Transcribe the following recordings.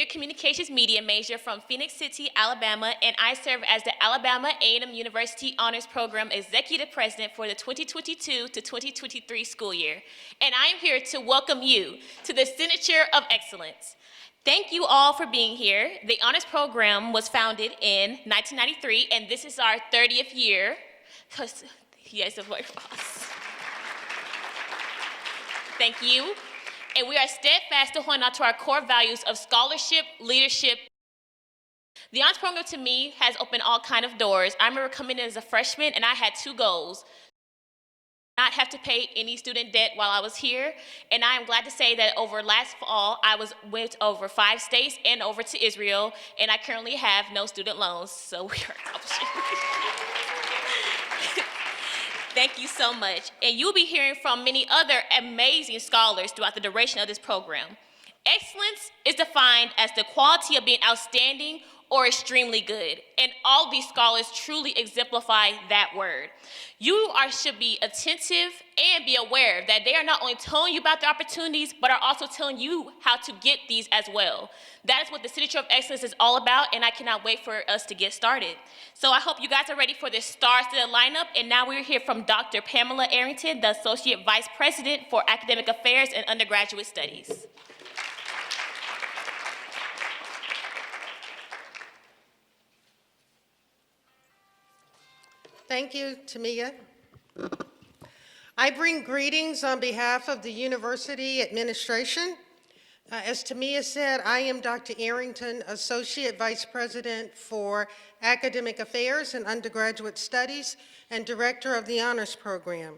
Communications Media major from Phoenix City, Alabama, and I serve as the Alabama A&M University Honors Program Executive President for the 2022 to 2023 school year. And I am here to welcome you to the Signature of Excellence. Thank you all for being here. The Honors Program was founded in 1993, and this is our 30th year. Yes, of course. Thank you. And we are steadfast to hold on to our core values of scholarship, leadership. The Honors Program to me has opened all kinds of doors. I remember coming in as a freshman and I had two goals. Not have to pay any student debt while I was here. And I am glad to say that over last fall, I went over 5 states and over to Israel, and I currently have no student loans, so we are accomplishing. Thank you so much. And you'll be hearing from many other amazing scholars throughout the duration of this program. Excellence is defined as the quality of being outstanding or extremely good. And all these scholars truly exemplify that word. You should be attentive and be aware that they are not only telling you about the opportunities, but are also telling you how to get these as well. That is what the Signature of Excellence is all about, and I cannot wait for us to get started. So I hope you guys are ready for this star-studded lineup, and now we're here from Dr. Pamela Arrington, the Associate Vice President for Academic Affairs and Undergraduate Studies. Thank you, Tamia. I bring greetings on behalf of the university administration. As Tamia said, I am Dr. Arrington, Associate Vice President for Academic Affairs and Undergraduate Studies and Director of the Honors Program.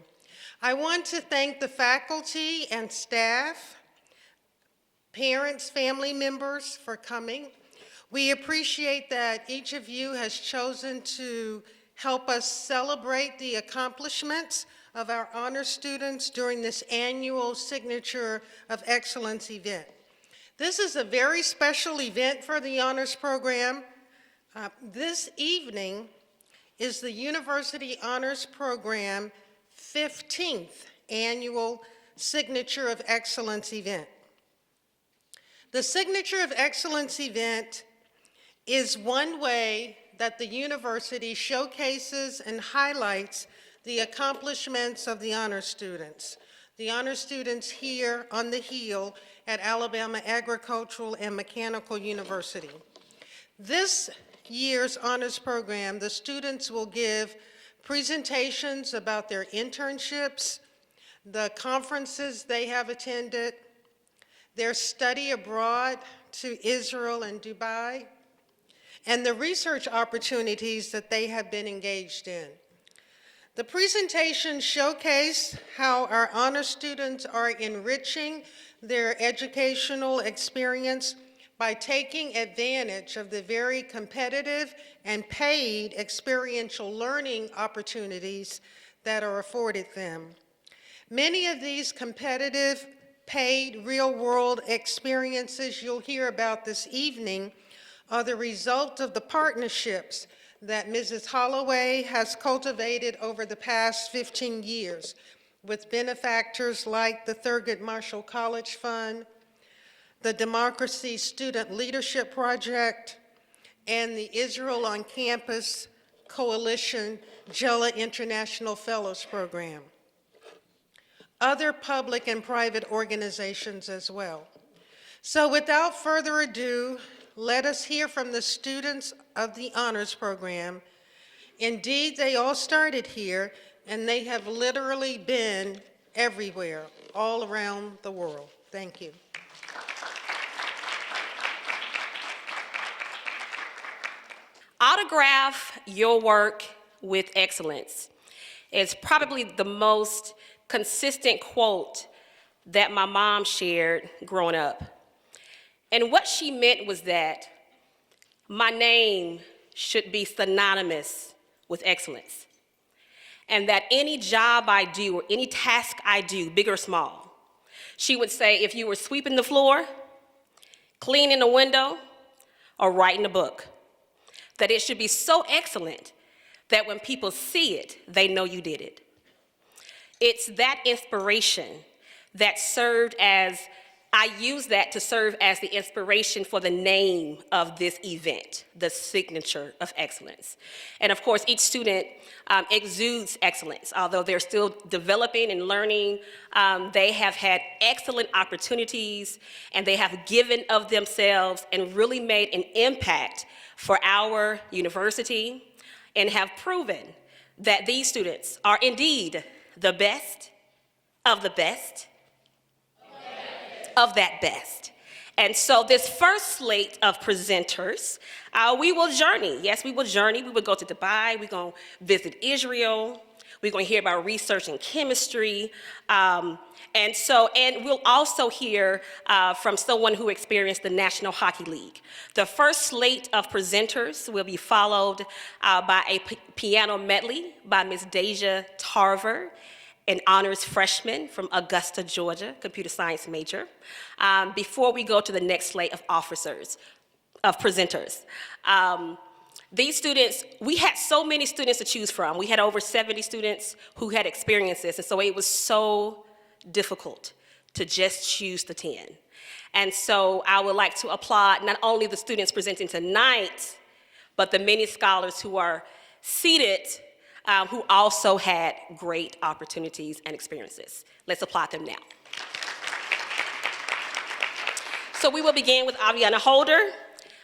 I want to thank the faculty and staff, parents, family members for coming. We appreciate that each of you has chosen to help us celebrate the accomplishments of our honor students during this annual Signature of Excellence event. This is a very special event for the honors program. This evening is the University Honors Program 15th annual Signature of Excellence event. The Signature of Excellence event is one way that the university showcases and highlights the accomplishments of the honor students. The honor students here on the Hill at Alabama Agricultural and Mechanical University. This year's honors program, the students will give presentations about their internships, the conferences they have attended, their study abroad to Israel and Dubai, and the research opportunities that they have been engaged in. The presentations showcase how our honor students are enriching their educational experience by taking advantage of the very competitive and paid experiential learning opportunities that are afforded them. Many of these competitive, paid, real-world experiences you'll hear about this evening are the result of the partnerships that Mrs. Holloway has cultivated over the past 15 years with benefactors like the Thurgood Marshall College Fund, the Democracy Student Leadership Project, and the Israel on Campus Coalition Jella International Fellows Program. Other public and private organizations as well. So without further ado, let us hear from the students of the honors program. Indeed, they all started here, and they have literally been everywhere, all around the world. Thank you. Autograph your work with excellence. It's probably the most consistent quote that my mom shared growing up. And what she meant was that my name should be synonymous with excellence, and that any job I do or any task I do, big or small, She would say if you were sweeping the floor, cleaning a window, or writing a book, that it should be so excellent that when people see it, they know you did it. It's that inspiration that served as, I use that to serve as the inspiration for the name of this event, the Signature of Excellence. And of course, each student exudes excellence. Although they're still developing and learning, they have had excellent opportunities, and they have given of themselves and really made an impact for our university, and have proven that these students are indeed the best of the best of that best. And so this first slate of presenters, we will journey. Yes, we will journey. We will go to Dubai. We're going to visit Israel. We're going to hear about research in chemistry. And we'll also hear from someone who experienced the National Hockey League. The first slate of presenters will be followed by a piano medley by Ms. Deja Tarver, an honors freshman from Augusta, Georgia, computer science major, before we go to the next slate of presenters. These students, we had so many students to choose from. We had over 70 students who had experiences, and so it was so difficult to just choose the 10. And so I would like to applaud not only the students presenting tonight, but the many scholars who are seated who also had great opportunities and experiences. Let's applaud them now. So we will begin with Aviana Holder,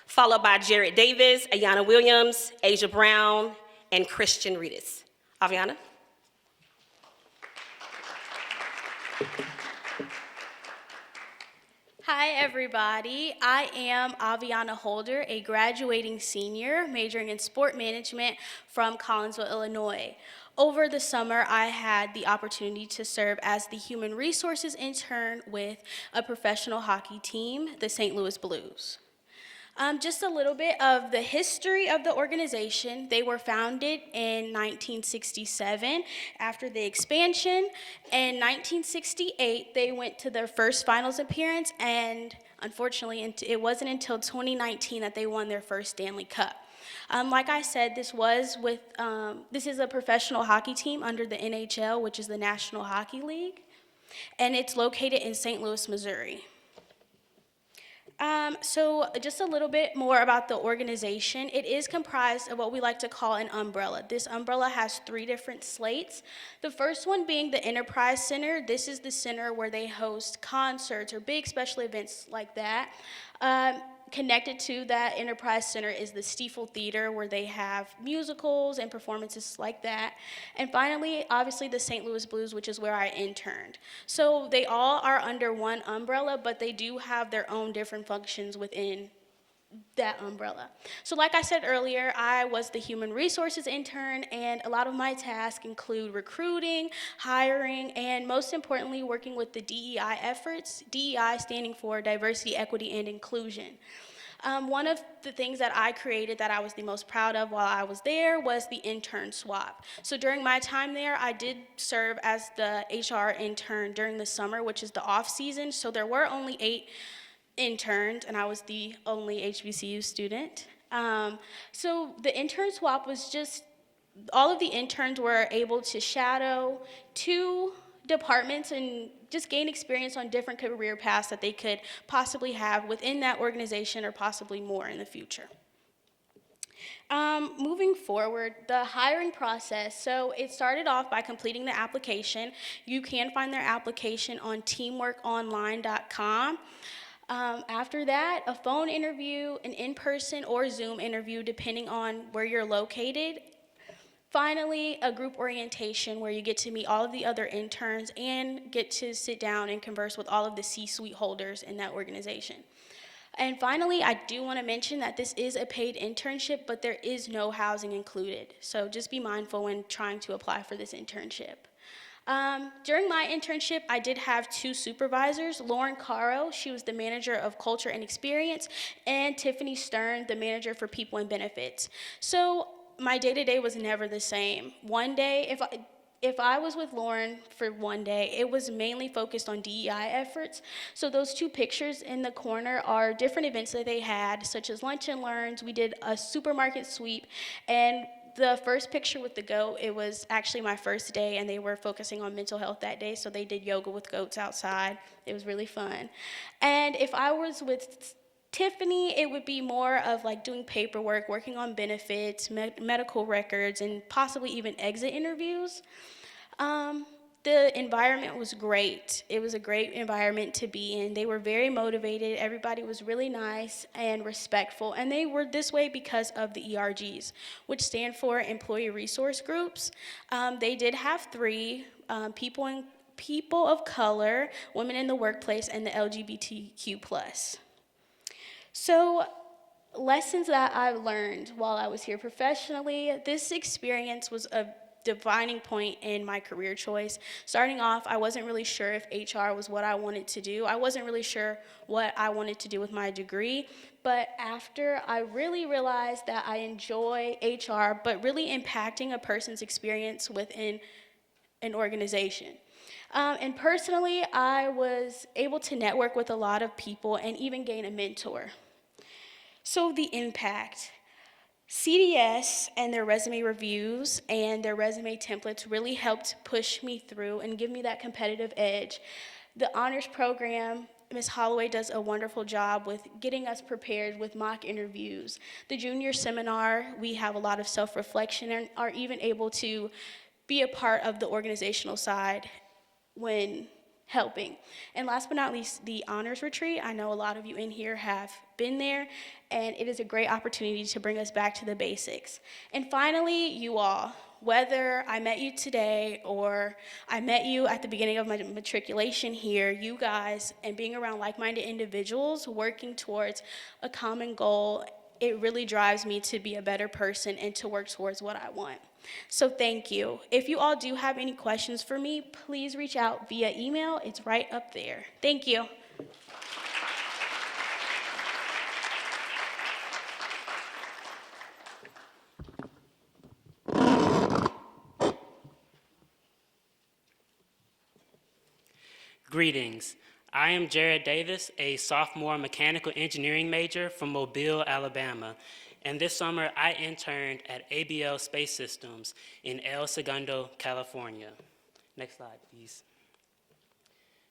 followed by Jared Davis, Ayana Williams, Asia Brown, and Christian Reedus. Aviana? Hi, everybody. I am Aviana Holder, a graduating senior majoring in sport management from Collinsville, Illinois. Over the summer, I had the opportunity to serve as the human resources intern with a professional hockey team, the St. Louis Blues. Just a little bit of the history of the organization. They were founded in 1967 after the expansion. In 1968, they went to their first finals appearance, and unfortunately, it wasn't until 2019 that they won their first Stanley Cup. Like I said, this is a professional hockey team under the NHL, which is the National Hockey League, and it's located in St. Louis, Missouri. So just a little bit more about the organization. It is comprised of what we like to call an umbrella. This umbrella has 3 different slates. The first one being the Enterprise Center. This is the center where they host concerts or big special events like that. Connected to that Enterprise Center is the Stiefel Theater, where they have musicals and performances like that. And finally, obviously, the St. Louis Blues, which is where I interned. So they all are under one umbrella, but they do have their own different functions within that umbrella. So like I said earlier, I was the human resources intern, and a lot of my tasks include recruiting, hiring, and most importantly, working with the DEI efforts, DEI standing for diversity, equity, and inclusion. One of the things that I created that I was the most proud of while I was there was the intern swap. So during my time there, I did serve as the HR intern during the summer, which is the off season. So there were only 8 interns, and I was the only HBCU student. So the intern swap was just, all of the interns were able to shadow 2 departments and just gain experience on different career paths that they could possibly have within that organization or possibly more in the future. Moving forward, the hiring process. So it started off by completing the application. You can find their application on teamworkonline.com. After that, a phone interview, an in-person or Zoom interview, depending on where you're located. Finally, a group orientation where you get to meet all of the other interns and get to sit down and converse with all of the C-suite holders in that organization. And finally, I do want to mention that this is a paid internship, but there is no housing included. So just be mindful when trying to apply for this internship. During my internship, I did have 2 supervisors, Lauren Caro, she was the manager of culture and experience, and Tiffany Stern, the manager for people and benefits. So my day-to-day was never the same. One day, if I was with Lauren for one day, it was mainly focused on DEI efforts. So those two pictures in the corner are different events that they had, such as lunch and learns. We did a supermarket sweep, and the first picture with the goat, it was actually my first day, and they were focusing on mental health that day, so they did yoga with goats outside. It was really fun. And if I was with Tiffany, it would be more of like doing paperwork, working on benefits, medical records, and possibly even exit interviews. The environment was great. It was a great environment to be in. They were very motivated. Everybody was really nice and respectful. And they were this way because of the ERGs, which stand for Employee Resource Groups. They did have three, people of color, women in the workplace, and the LGBTQ+. So, lessons that I learned while I was here professionally, this experience was a defining point in my career choice. Starting off, I wasn't really sure if HR was what I wanted to do. I wasn't really sure what I wanted to do with my degree, but after I really realized that I enjoy HR, but really impacting a person's experience within an organization. And personally, I was able to network with a lot of people and even gain a mentor. So the impact. CDS and their resume reviews and their resume templates really helped push me through and give me that competitive edge. The honors program, Ms. Holloway does a wonderful job with getting us prepared with mock interviews. The junior seminar, we have a lot of self-reflection and are even able to be a part of the organizational side when helping. And last but not least, the honors retreat. I know a lot of you in here have been there, and it is a great opportunity to bring us back to the basics. And finally, you all, whether I met you today or I met you at the beginning of my matriculation here, you guys, and being around like-minded individuals working towards a common goal, it really drives me to be a better person and to work towards what I want. So thank you. If you all do have any questions for me, please reach out via email. It's right up there. Thank you. Greetings. I am Jared Davis, a sophomore mechanical engineering major from Mobile, Alabama. And this summer, I interned at ABL Space Systems in El Segundo, California. Next slide, please.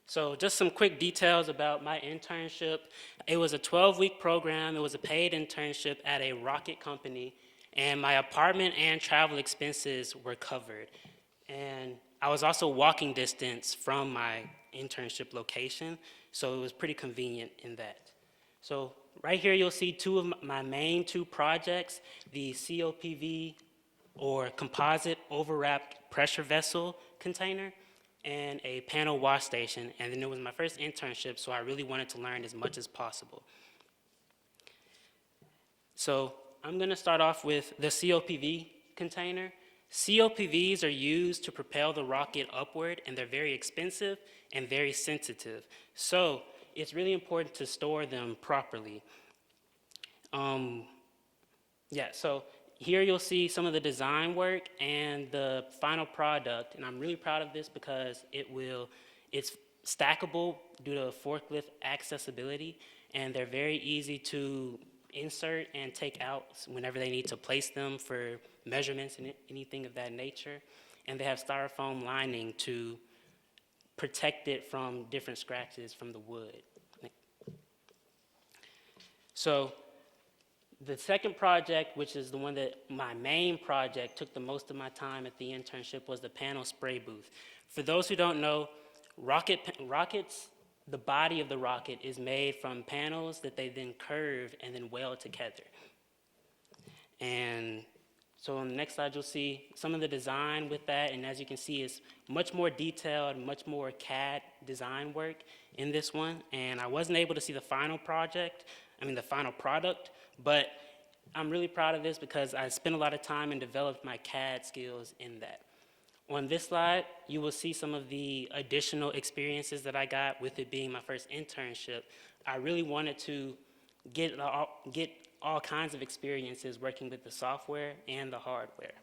So just some quick details about my internship. It was a 12-week program. It was a paid internship at a rocket company, and my apartment and travel expenses were covered. And I was also walking distance from my internship location, so it was pretty convenient in that. So right here, you'll see two of my main two projects, the COPV, or Composite Overwrapped Pressure Vessel Container, and a panel wash station. And then it was my first internship, so I really wanted to learn as much as possible. So I'm gonna start off with the COPV container. COPVs are used to propel the rocket upward, and they're very expensive and very sensitive. So it's really important to store them properly. So here you'll see some of the design work and the final product, and I'm really proud of this because it's stackable due to forklift accessibility, and they're very easy to insert and take out whenever they need to place them for measurements and anything of that nature. And they have styrofoam lining to protect it from different scratches from the wood. So the second project, which is the one that my main project took the most of my time at the internship, was the panel spray booth. For those who don't know, rockets, the body of the rocket is made from panels that they then curve and then weld together. And so on the next slide, you'll see some of the design with that, and as you can see, it's much more detailed, much more CAD design work in this one, and I wasn't able to see the final product, but I'm really proud of this because I spent a lot of time and developed my CAD skills in that. On this slide, you will see some of the additional experiences that I got with it being my first internship. I really wanted to get all kinds of experiences working with the software and the hardware.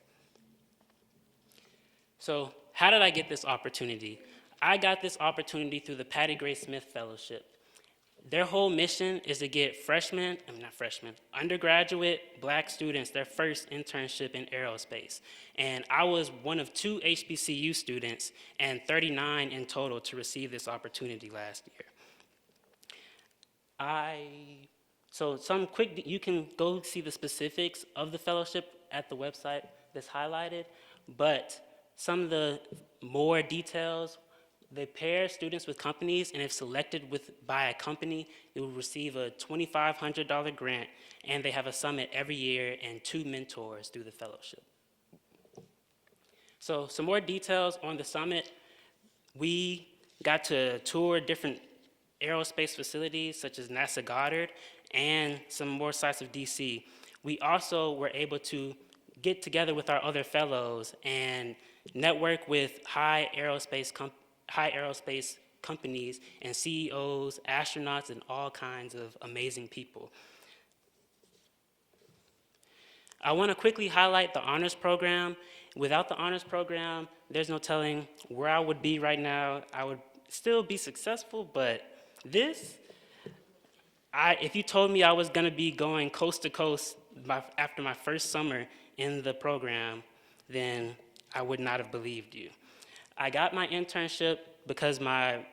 So how did I get this opportunity? I got this opportunity through the Patty Gray Smith Fellowship. Their whole mission is to get undergraduate Black students their first internship in aerospace. And I was one of 2 HBCU students and 39 in total to receive this opportunity last year. So you can go see the specifics of the fellowship at the website that's highlighted, but some of the more details, they pair students with companies, and if selected by a company, you will receive a $2,500 grant, and they have a summit every year and 2 mentors through the fellowship. So some more details on the summit. We got to tour different aerospace facilities such as NASA Goddard and some more sites of DC. We also were able to get together with our other fellows and network with high aerospace companies and CEOs, astronauts, and all kinds of amazing people. I want to quickly highlight the honors program. Without the honors program, there's no telling where I would be right now. I would still be successful, but if you told me I was going to be going coast to coast after my first summer in the program, then I would not have believed you. I got my internship because my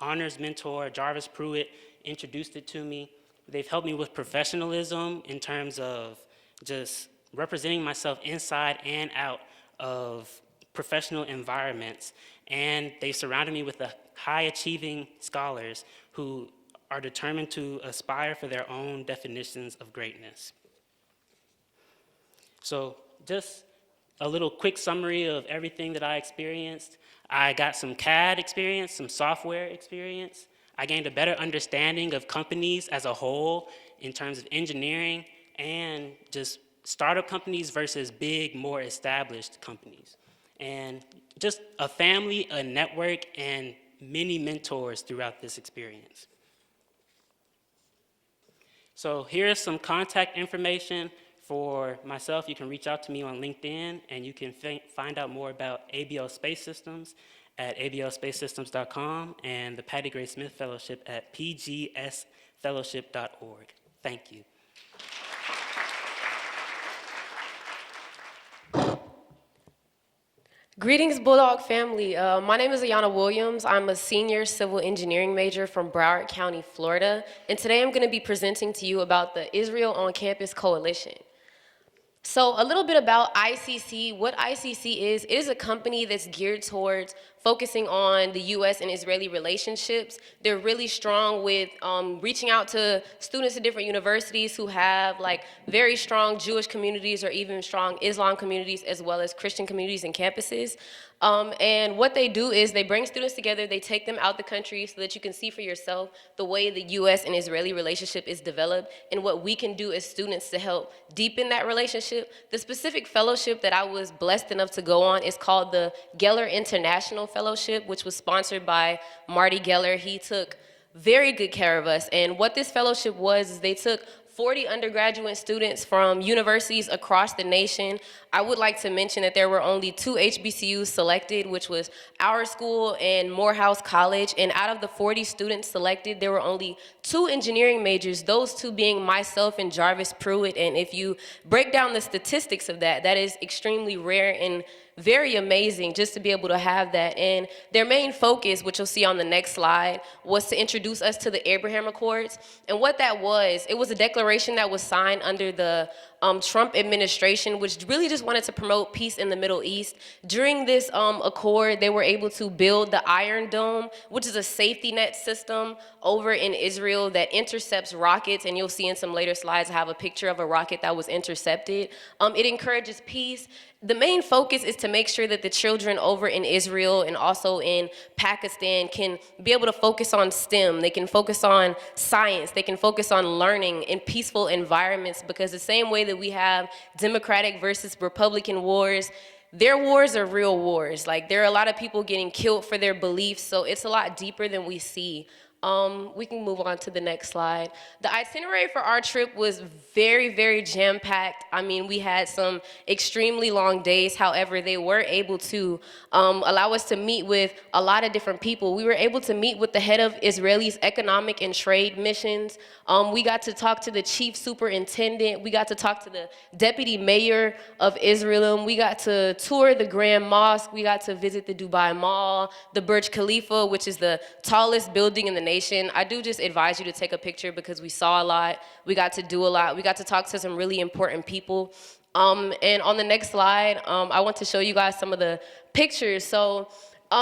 honors mentor, Jarvis Pruitt, introduced it to me. They've helped me with professionalism in terms of just representing myself inside and out of professional environments. And they surrounded me with the high-achieving scholars who are determined to aspire for their own definitions of greatness. So just a little quick summary of everything that I experienced. I got some CAD experience, some software experience. I gained a better understanding of companies as a whole in terms of engineering and just startup companies versus big, more established companies. And just a family, a network, and many mentors throughout this experience. So here's some contact information for myself. You can reach out to me on LinkedIn, and you can find out more about ABL Space Systems at ablspacesystems.com and the Patty Gray Smith Fellowship at pgsfellowship.org. Thank you. Greetings, Bulldog family. My name is Ayana Williams. I'm a senior civil engineering major from Broward County, Florida. And today I'm going to be presenting to you about the Israel on Campus Coalition. So a little bit about ICC. What ICC is, it is a company that's geared towards focusing on the U.S. and Israeli relationships. They're really strong with reaching out to students at different universities who have like very strong Jewish communities or even strong Islam communities as well as Christian communities and campuses. And what they do is they bring students together, they take them out the country so that you can see for yourself the way the U.S. and Israeli relationship is developed and what we can do as students to help deepen that relationship. The specific fellowship that I was blessed enough to go on is called the Geller International Fellowship, which was sponsored by Marty Geller. He took very good care of us. And what this fellowship was is they took 40 undergraduate students from universities across the nation. I would like to mention that there were only 2 HBCUs selected, which was our school and Morehouse College. And out of the 40 students selected, there were only 2 engineering majors, those 2 being myself and Jarvis Pruitt. And if you break down the statistics of that, that is extremely rare and very amazing just to be able to have that. And their main focus, which you'll see on the next slide, was to introduce us to the Abraham Accords. And what that was, it was a declaration that was signed under the Trump administration, which really just wanted to promote peace in the Middle East. During this accord, they were able to build the Iron Dome, which is a safety net system over in Israel that intercepts rockets, and you'll see in some later slides I have a picture of a rocket that was intercepted. It encourages peace. The main focus is to make sure that the children over in Israel and also in Pakistan can be able to focus on STEM. They can focus on science. They can focus on learning in peaceful environments, because the same way that we have Democratic versus Republican wars, their wars are real wars. Like, there are a lot of people getting killed for their beliefs, so it's a lot deeper than we see. We can move on to the next slide. The itinerary for our trip was very, very jam-packed. I mean, we had some extremely long days. However, they were able to allow us to meet with a lot of different people. We were able to meet with the head of Israel's economic and trade missions. We got to talk to the chief superintendent. We got to talk to the deputy mayor of Israel. We got to tour the Grand Mosque. We got to visit the Dubai Mall, the Burj Khalifa, which is the tallest building in the nation. I do just advise you to take a picture because we saw a lot. We got to do a lot. We got to talk to some really important people. And on the next slide, I want to show you guys some of the pictures. So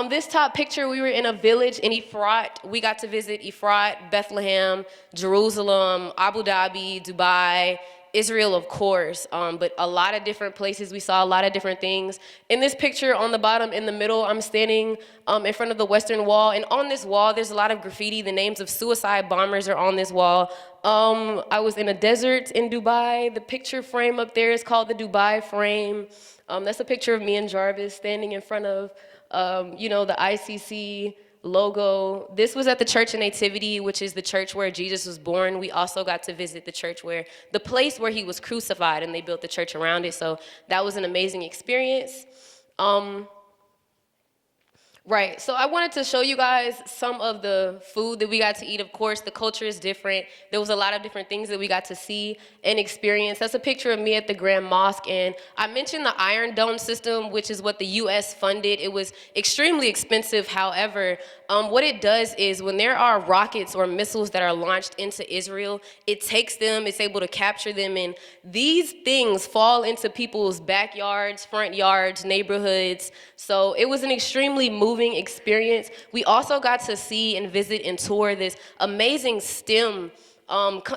this top picture, we were in a village in Efrat. We got to visit Efrat, Bethlehem, Jerusalem, Abu Dhabi, Dubai, Israel, of course, but a lot of different places. We saw a lot of different things. In this picture on the bottom in the middle, I'm standing in front of the Western Wall, and on this wall, there's a lot of graffiti. The names of suicide bombers are on this wall. I was in a desert in Dubai. The picture frame up there is called the Dubai frame. That's a picture of me and Jarvis standing in front of, the ICC logo. This was at the Church of Nativity, which is the church where Jesus was born. We also got to visit the place where he was crucified, and they built the church around it. So that was an amazing experience. Right, so I wanted to show you guys some of the food that we got to eat. Of course, the culture is different. There was a lot of different things that we got to see and experience. That's a picture of me at the Grand Mosque, and I mentioned the Iron Dome system, which is what the U.S. funded. It was extremely expensive. However, what it does is when there are rockets or missiles that are launched into Israel, it takes them, it's able to capture them, and these things fall into people's backyards, front yards, neighborhoods. So it was an extremely moving experience. We also got to see and visit and tour this amazing STEM,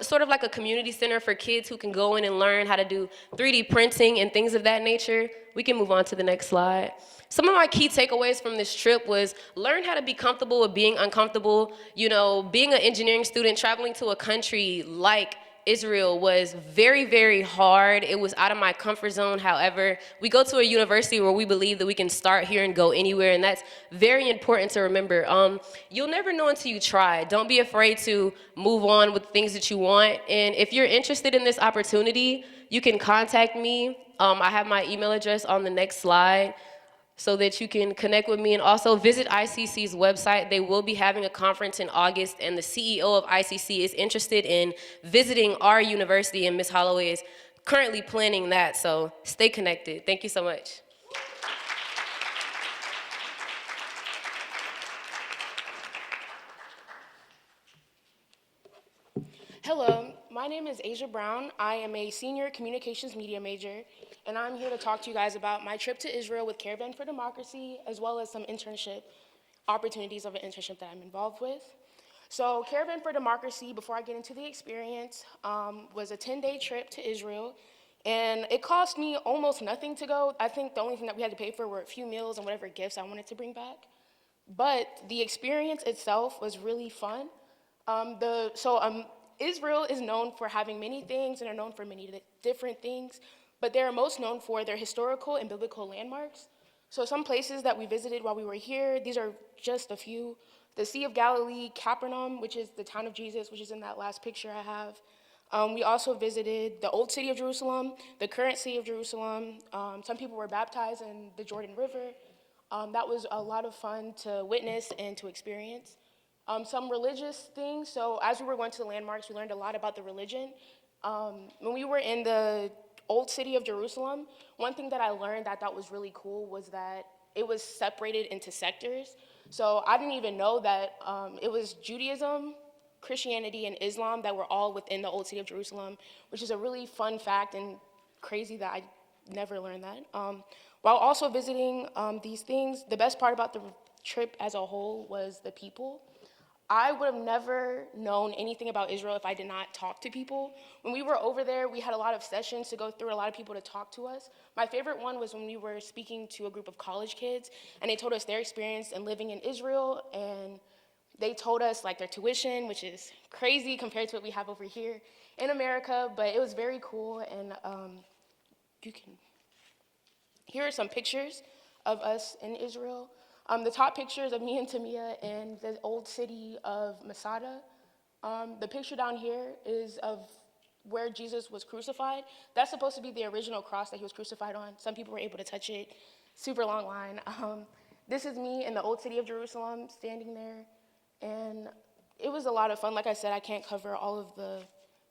sort of like a community center for kids who can go in and learn how to do 3D printing and things of that nature. We can move on to the next slide. Some of my key takeaways from this trip was learn how to be comfortable with being uncomfortable. Being an engineering student, traveling to a country like Israel was very, very hard. It was out of my comfort zone. However, we go to a university where we believe that we can start here and go anywhere, and that's very important to remember. You'll never know until you try. Don't be afraid to move on with things that you want, and if you're interested in this opportunity, you can contact me. I have my email address on the next slide, so that you can connect with me, and also visit ICC's website. They will be having a conference in August, and the CEO of ICC is interested in visiting our university, and Ms. Holloway is currently planning that, so stay connected. Thank you so much. Hello, my name is Asia Brown. I am a senior communications media major, and I'm here to talk to you guys about my trip to Israel with Caravan for Democracy, as well as some internship opportunities of an internship that I'm involved with. So Caravan for Democracy, before I get into the experience, was a 10-day trip to Israel, and it cost me almost nothing to go. I think the only thing that we had to pay for were a few meals and whatever gifts I wanted to bring back. But the experience itself was really fun. Israel is known for having many things and are known for many different things, but they're most known for their historical and biblical landmarks. So some places that we visited while we were here, these are just a few. The Sea of Galilee, Capernaum, which is the town of Jesus, which is in that last picture I have. We also visited the old city of Jerusalem, the current city of Jerusalem. Some people were baptized in the Jordan River. That was a lot of fun to witness and to experience. Some religious things. So as we were going to the landmarks, we learned a lot about the religion. When we were in the old city of Jerusalem, one thing that I learned that I thought was really cool was that it was separated into sectors. So I didn't even know that it was Judaism, Christianity, and Islam that were all within the old city of Jerusalem, which is a really fun fact and crazy that I never learned that. While also visiting these things, the best part about the trip as a whole was the people. I would have never known anything about Israel if I did not talk to people. When we were over there, we had a lot of sessions to go through, a lot of people to talk to us. My favorite one was when we were speaking to a group of college kids, and they told us their experience in living in Israel, and they told us like their tuition, which is crazy compared to what we have over here in America, but it was very cool, and here are some pictures of us in Israel. The top picture is of me and Tamia in the old city of Masada. The picture down here is of where Jesus was crucified. That's supposed to be the original cross that he was crucified on. Some people were able to touch it. Super long line. This is me in the old city of Jerusalem standing there. And it was a lot of fun. Like I said, I can't cover all of the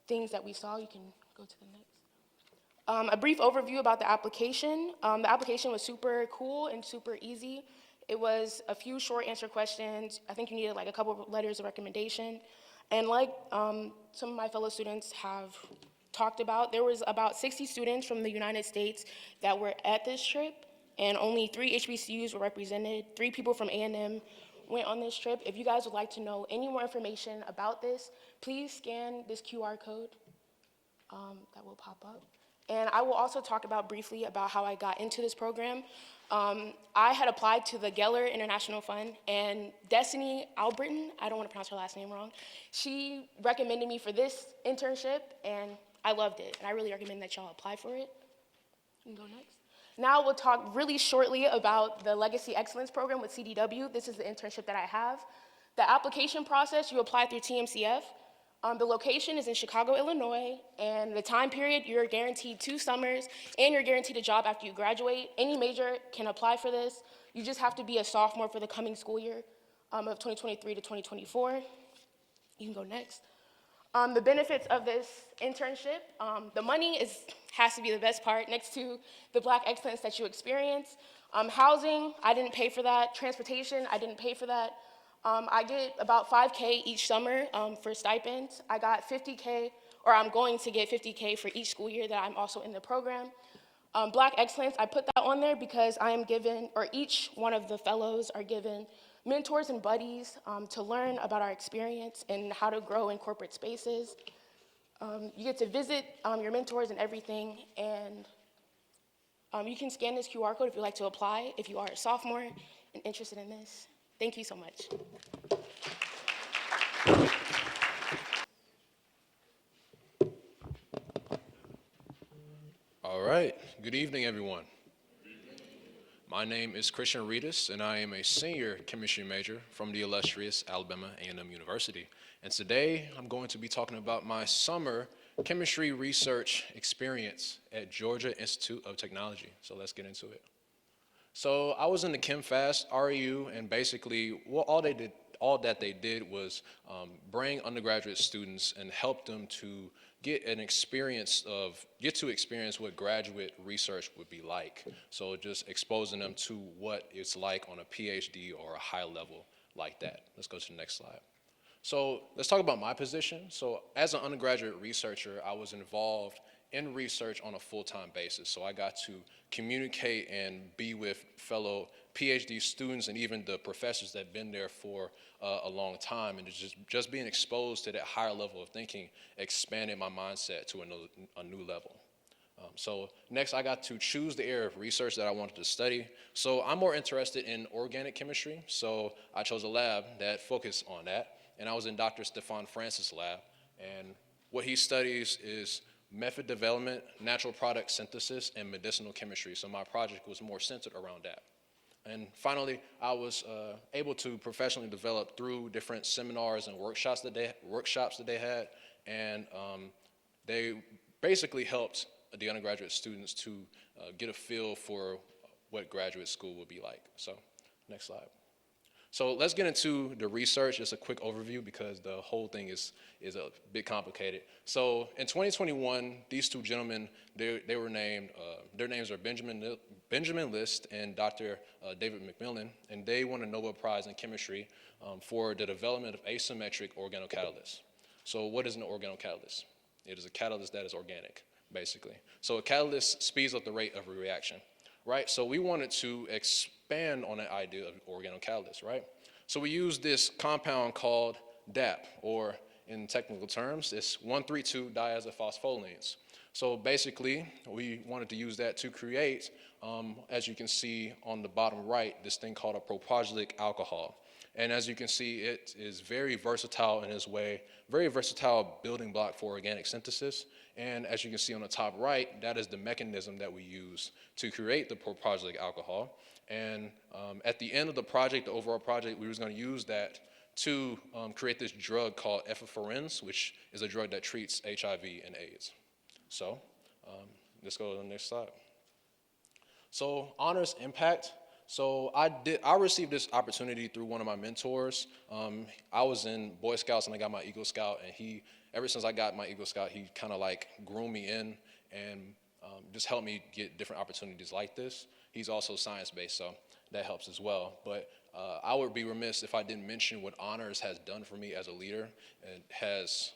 things that we saw. You can go to the next. A brief overview about the application. The application was super cool and super easy. It was a few short answer questions. I think you needed like a couple of letters of recommendation. And like some of my fellow students have talked about, there was about 60 students from the United States that were at this trip, and only 3 HBCUs were represented. 3 people from A&M went on this trip. If you guys would like to know any more information about this, please scan this QR code that will pop up. And I will also talk briefly about how I got into this program. I had applied to the Geller International Fund, and Destiny Albritton, I don't want to pronounce her last name wrong, she recommended me for this internship, and I loved it. And I really recommend that y'all apply for it. You can go next. Now we'll talk really shortly about the Legacy Excellence Program with CDW. This is the internship that I have. The application process, you apply through TMCF. The location is in Chicago, Illinois, and the time period, you're guaranteed 2 summers, and you're guaranteed a job after you graduate. Any major can apply for this. You just have to be a sophomore for the coming school year of 2023 to 2024. You can go next. The benefits of this internship, the money has to be the best part next to the Black excellence that you experience. Housing, I didn't pay for that. Transportation, I didn't pay for that. I get about $5K each summer for stipends. I got $50K, or I'm going to get $50K for each school year that I'm also in the program. Black Excellence, I put that on there because I am given, or each one of the fellows are given mentors and buddies to learn about our experience and how to grow in corporate spaces. You get to visit your mentors and everything, and you can scan this QR code if you'd like to apply, if you are a sophomore and interested in this. Thank you so much. All right. Good evening, everyone. My name is Christian Reedus, and I am a senior chemistry major from the illustrious Alabama A&M University. And today, I'm going to be talking about my summer chemistry research experience at Georgia Institute of Technology. So let's get into it. So I was in the ChemFast REU, and basically all that they did was bring undergraduate students and help them to get to experience what graduate research would be like. So just exposing them to what it's like on a PhD or a high level like that. Let's go to the next slide. So let's talk about my position. So as an undergraduate researcher, I was involved in research on a full-time basis. So I got to communicate and be with fellow PhD students and even the professors that have been there for a long time, and just being exposed to that higher level of thinking expanded my mindset to a new level. So next, I got to choose the area of research that I wanted to study. So I'm more interested in organic chemistry, so I chose a lab that focused on that, and I was in Dr. Stefan Francis' lab, and what he studies is method development, natural product synthesis, and medicinal chemistry. So my project was more centered around that. And finally, I was able to professionally develop through different seminars and workshops that they had, and they basically helped the undergraduate students to get a feel for what graduate school would be like. So, next slide. So let's get into the research, just a quick overview because the whole thing is a bit complicated. So in 2021, these 2 gentlemen, they were named, their names are Benjamin List and Dr. David McMillan, and they won a Nobel Prize in chemistry for the development of asymmetric organocatalysts. So what is an organocatalyst? It is a catalyst that is organic, basically. So a catalyst speeds up the rate of a reaction, right? So we wanted to expand on that idea of organocatalysts, right? So we used this compound called DAP, or in technical terms, it's 1,3,2-diazophospholines. So basically, we wanted to use that to create, as you can see on the bottom right, this thing called a propogylic alcohol. And as you can see, it is very versatile in its way, very versatile building block for organic synthesis. And as you can see on the top right, that is the mechanism that we use to create the propargylic alcohol. And at the end of the project, the overall project, we was going to use that to create this drug called efavirenz, which is a drug that treats HIV and AIDS. So let's go to the next slide. So honors impact. So I received this opportunity through one of my mentors. I was in Boy Scouts and I got my Eagle Scout, and ever since I got my Eagle Scout, he kind of like groomed me in and just helped me get different opportunities like this. He's also science-based, so that helps as well. But I would be remiss if I didn't mention what honors has done for me as a leader. It has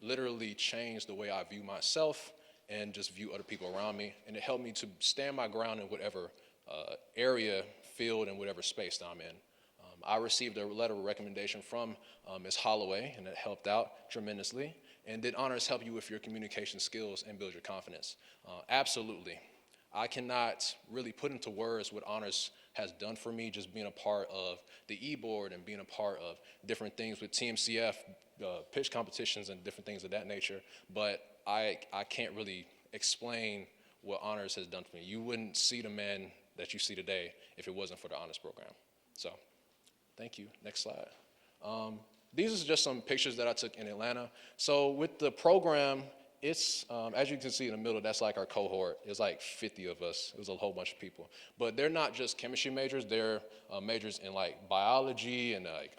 literally changed the way I view myself and just view other people around me, and it helped me to stand my ground in whatever area, field, and whatever space that I'm in. I received a letter of recommendation from Ms. Holloway, and it helped out tremendously. And did honors help you with your communication skills and build your confidence? Absolutely. I cannot really put into words what honors has done for me, just being a part of the e-board and being a part of different things with TMCF, pitch competitions and different things of that nature. But I can't really explain what honors has done for me. You wouldn't see the man that you see today if it wasn't for the honors program. So, thank you. Next slide. These are just some pictures that I took in Atlanta. So with the program, it's, as you can see in the middle, that's like our cohort. It's like 50 of us. It was a whole bunch of people. But they're not just chemistry majors. They're majors in like biology and like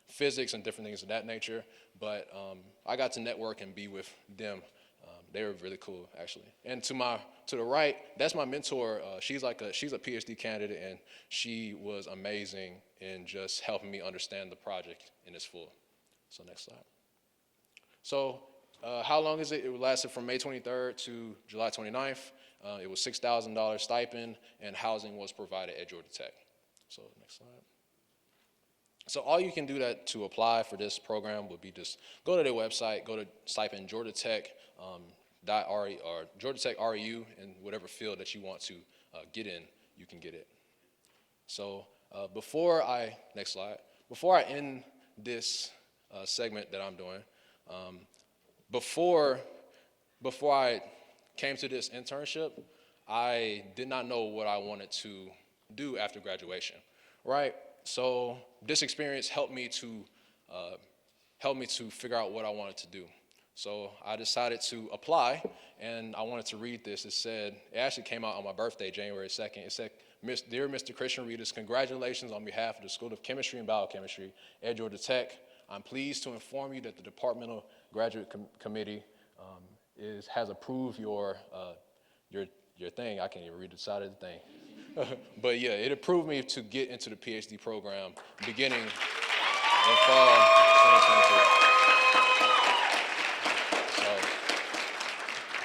physics and different things of that nature. But I got to network and be with them. They were really cool, actually. And to the right, that's my mentor. She's a PhD candidate, and she was amazing in just helping me understand the project in its full. So next slide. So how long is it? It lasted from May 23rd to July 29th. It was $6,000 stipend, and housing was provided at Georgia Tech. So next slide. So all you can do to apply for this program would be just go to their website, go to type in Georgia Tech .re or Georgia Tech REU in whatever field that you want to get in, you can get it. So next slide, before I end this segment that I'm doing, before I came to this internship, I did not know what I wanted to do after graduation, right? So this experience helped me to figure out what I wanted to do. So I decided to apply, and I wanted to read this. It actually came out on my birthday, January 2nd. It said, Dear Mr. Christian Reedus, congratulations on behalf of the School of Chemistry and Biochemistry at Georgia Tech. I'm pleased to inform you that the Departmental Graduate Committee has approved your thing. I can't even read the side of the thing. But yeah, it approved me to get into the PhD program beginning in fall 2022.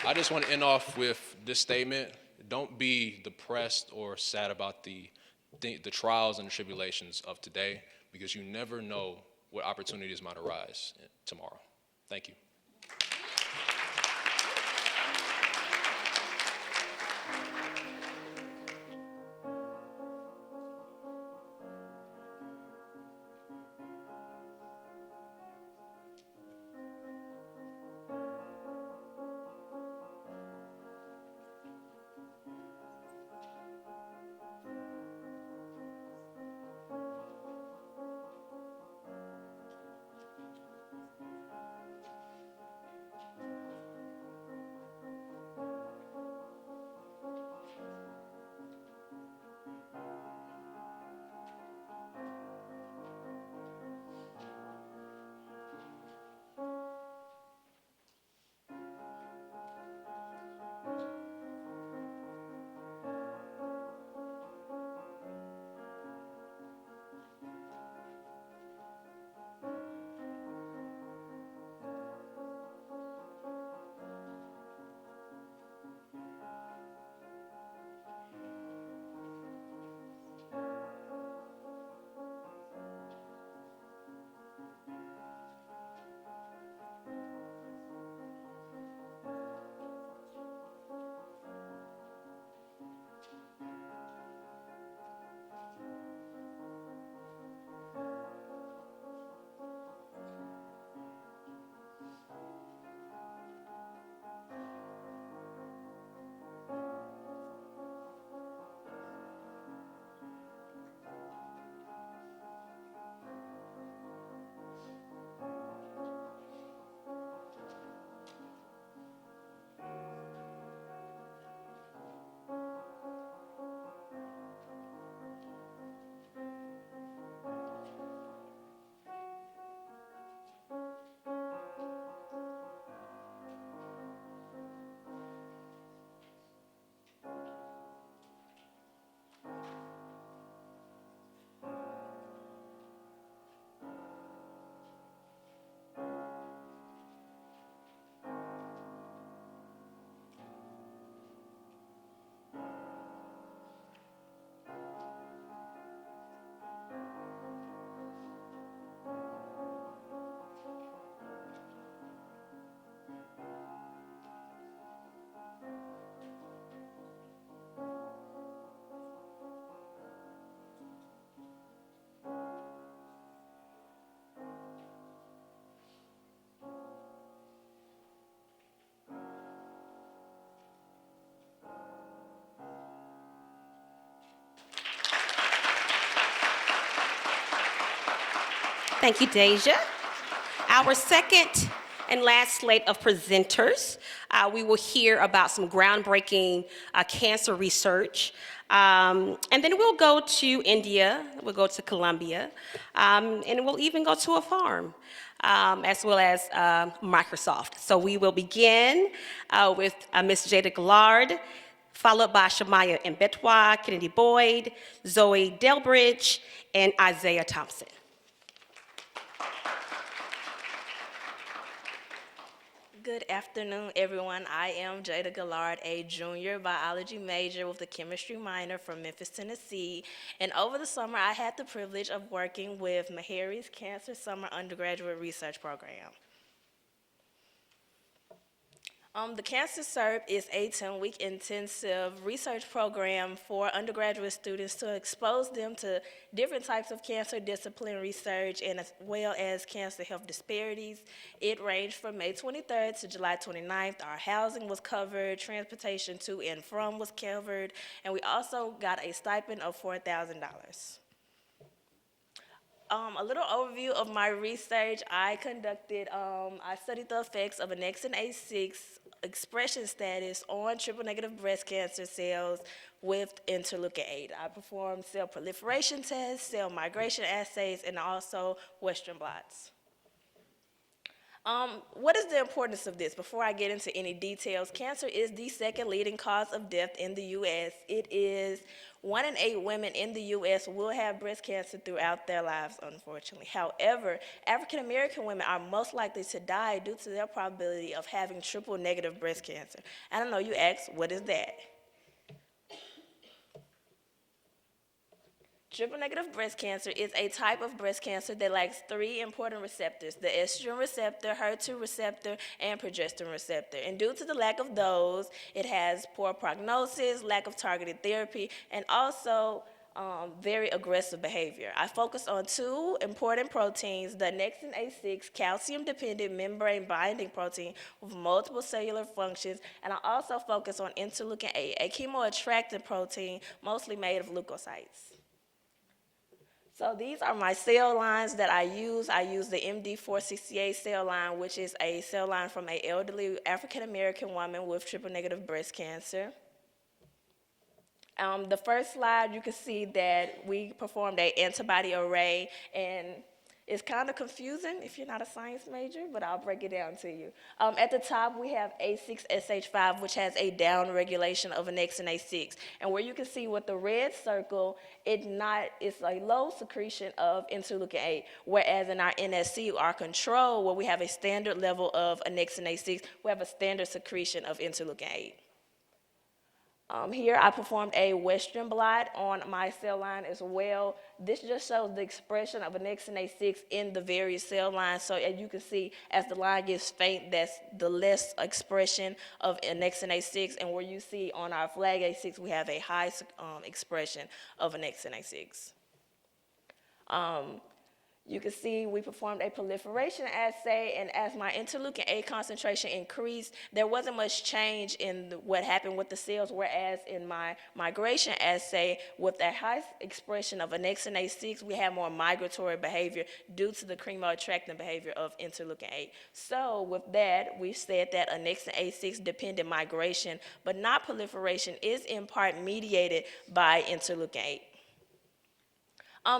I just want to end off with this statement. Don't be depressed or sad about the trials and the tribulations of today, because you never know what opportunities might arise tomorrow. Thank you. Thank you, Deja. Our second and last slate of presenters, we will hear about some groundbreaking cancer research. And then we'll go to India, we'll go to Colombia, and we'll even go to a farm, as well as Microsoft. So we will begin with Ms. Jada Gillard, followed by Shamaya Mbetwa, Kennedy Boyd, Zoe Delbridge, and Isaiah Thompson. Good afternoon, everyone. I am Jada Gillard, a junior biology major with a chemistry minor from Memphis, Tennessee. And over the summer, I had the privilege of working with Meharry's Cancer Summer Undergraduate Research Program. The Cancer SERP is a 10-week intensive research program for undergraduate students to expose them to different types of cancer discipline research and as well as cancer health disparities. It ranged from May 23rd to July 29th. Our housing was covered, transportation to and from was covered, and we also got a stipend of $4,000. A little overview of my research. I studied the effects of annexin A6 expression status on triple-negative breast cancer cells with interleukin-8. I performed cell proliferation tests, cell migration assays, and also Western blots. What is the importance of this? Before I get into any details, cancer is the second leading cause of death in the U.S. It is 1 in 8 women in the U.S. will have breast cancer throughout their lives, unfortunately. However, African American women are most likely to die due to their probability of having triple-negative breast cancer. I don't know, you ask, what is that? Triple-negative breast cancer is a type of breast cancer that lacks 3 important receptors: the estrogen receptor, HER2 receptor, and progesterone receptor. And due to the lack of those, it has poor prognosis, lack of targeted therapy, and also very aggressive behavior. I focus on 2 important proteins: the annexin A6 calcium-dependent membrane-binding protein with multiple cellular functions, and I also focus on interleukin-8, a chemoattractant protein mostly made of leukocytes. So these are my cell lines that I use. I use the MD468 cell line, which is a cell line from an elderly African-American woman with triple-negative breast cancer. The first slide, you can see that we performed an antibody array, and it's kind of confusing if you're not a science major, but I'll break it down to you. At the top, we have A6SH5, which has a down-regulation of annexin A6. And where you can see with the red circle, it's a low secretion of interleukin-8, whereas in our NSC, our control, where we have a standard level of annexin A6, we have a standard secretion of interleukin-8. Here I performed a Western blot on my cell line as well. This just shows the expression of annexin A6 in the various cell lines. So as you can see, as the line gets faint, that's the less expression of annexin A6. And where you see on our flag A6, we have a high expression of annexin A6. You can see we performed a proliferation assay, and as my interleukin-8 concentration increased, there wasn't much change in what happened with the cells, whereas in my migration assay, with a high expression of annexin A6, we had more migratory behavior due to the chemoattractant behavior of interleukin-8. So with that, we said that annexin A6 dependent migration, but not proliferation, is in part mediated by interleukin-8.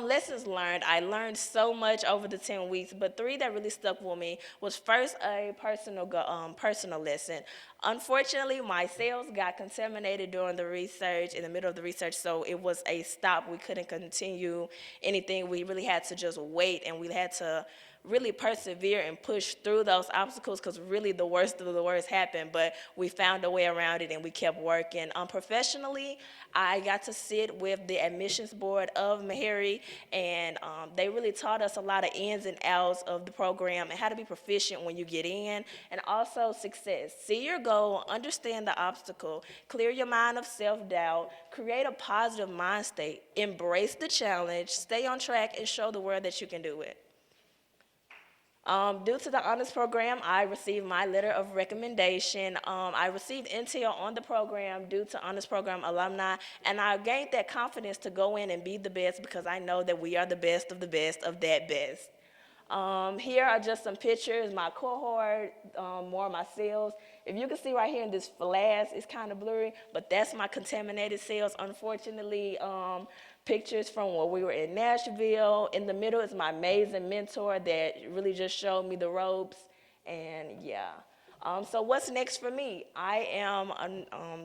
Lessons learned. I learned so much over the 10 weeks, but 3 that really stuck with me was first a personal lesson. Unfortunately, my cells got contaminated during the research, in the middle of the research, so it was a stop. We couldn't continue anything. We really had to just wait, and we had to really persevere and push through those obstacles, because really the worst of the worst happened, but we found a way around it and we kept working. Professionally, I got to sit with the admissions board of Meharry, and they really taught us a lot of ins and outs of the program and how to be proficient when you get in, and also success. See your goal, understand the obstacle, clear your mind of self-doubt, create a positive mind state, embrace the challenge, stay on track, and show the world that you can do it. Due to the honors program, I received my letter of recommendation. I received intel on the program due to honors program alumni, and I gained that confidence to go in and be the best, because I know that we are the best of that best. Here are just some pictures, my cohort, more of my cells. If you can see right here in this flash, it's kind of blurry, but that's my contaminated cells, unfortunately. Pictures from when we were in Nashville. In the middle is my amazing mentor that really just showed me the ropes, and yeah. So what's next for me? I am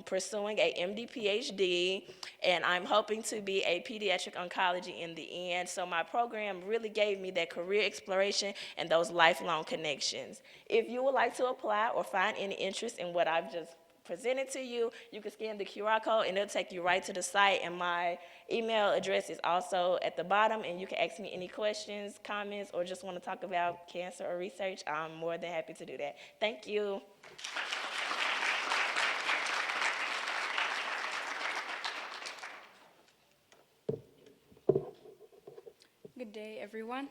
pursuing a MD PhD, and I'm hoping to be a pediatric oncology in the end. So my program really gave me that career exploration and those lifelong connections. If you would like to apply or find any interest in what I've just presented to you, you can scan the QR code and it'll take you right to the site, and my email address is also at the bottom, and you can ask me any questions, comments, or just want to talk about cancer or research. I'm more than happy to do that. Thank you. Good day, everyone.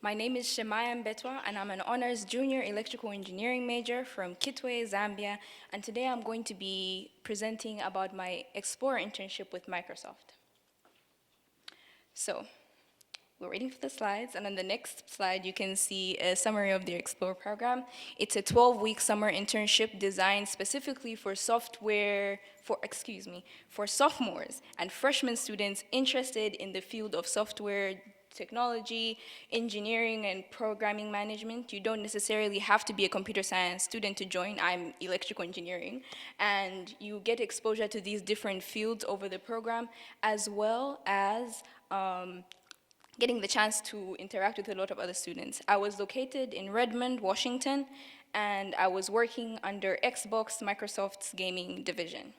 My name is Shemaya Mbetwa, and I'm an honors junior electrical engineering major from Kitwe, Zambia. And today I'm going to be presenting about my Explorer internship with Microsoft. So, we're waiting for the slides, and on the next slide you can see a summary of the Explorer program. It's a 12-week summer internship designed specifically for sophomores and freshman students interested in the field of software technology, engineering, and programming management. You don't necessarily have to be a computer science student to join. I'm electrical engineering. And you get exposure to these different fields over the program, as well as getting the chance to interact with a lot of other students. I was located in Redmond, Washington, and I was working under Xbox, Microsoft's gaming division.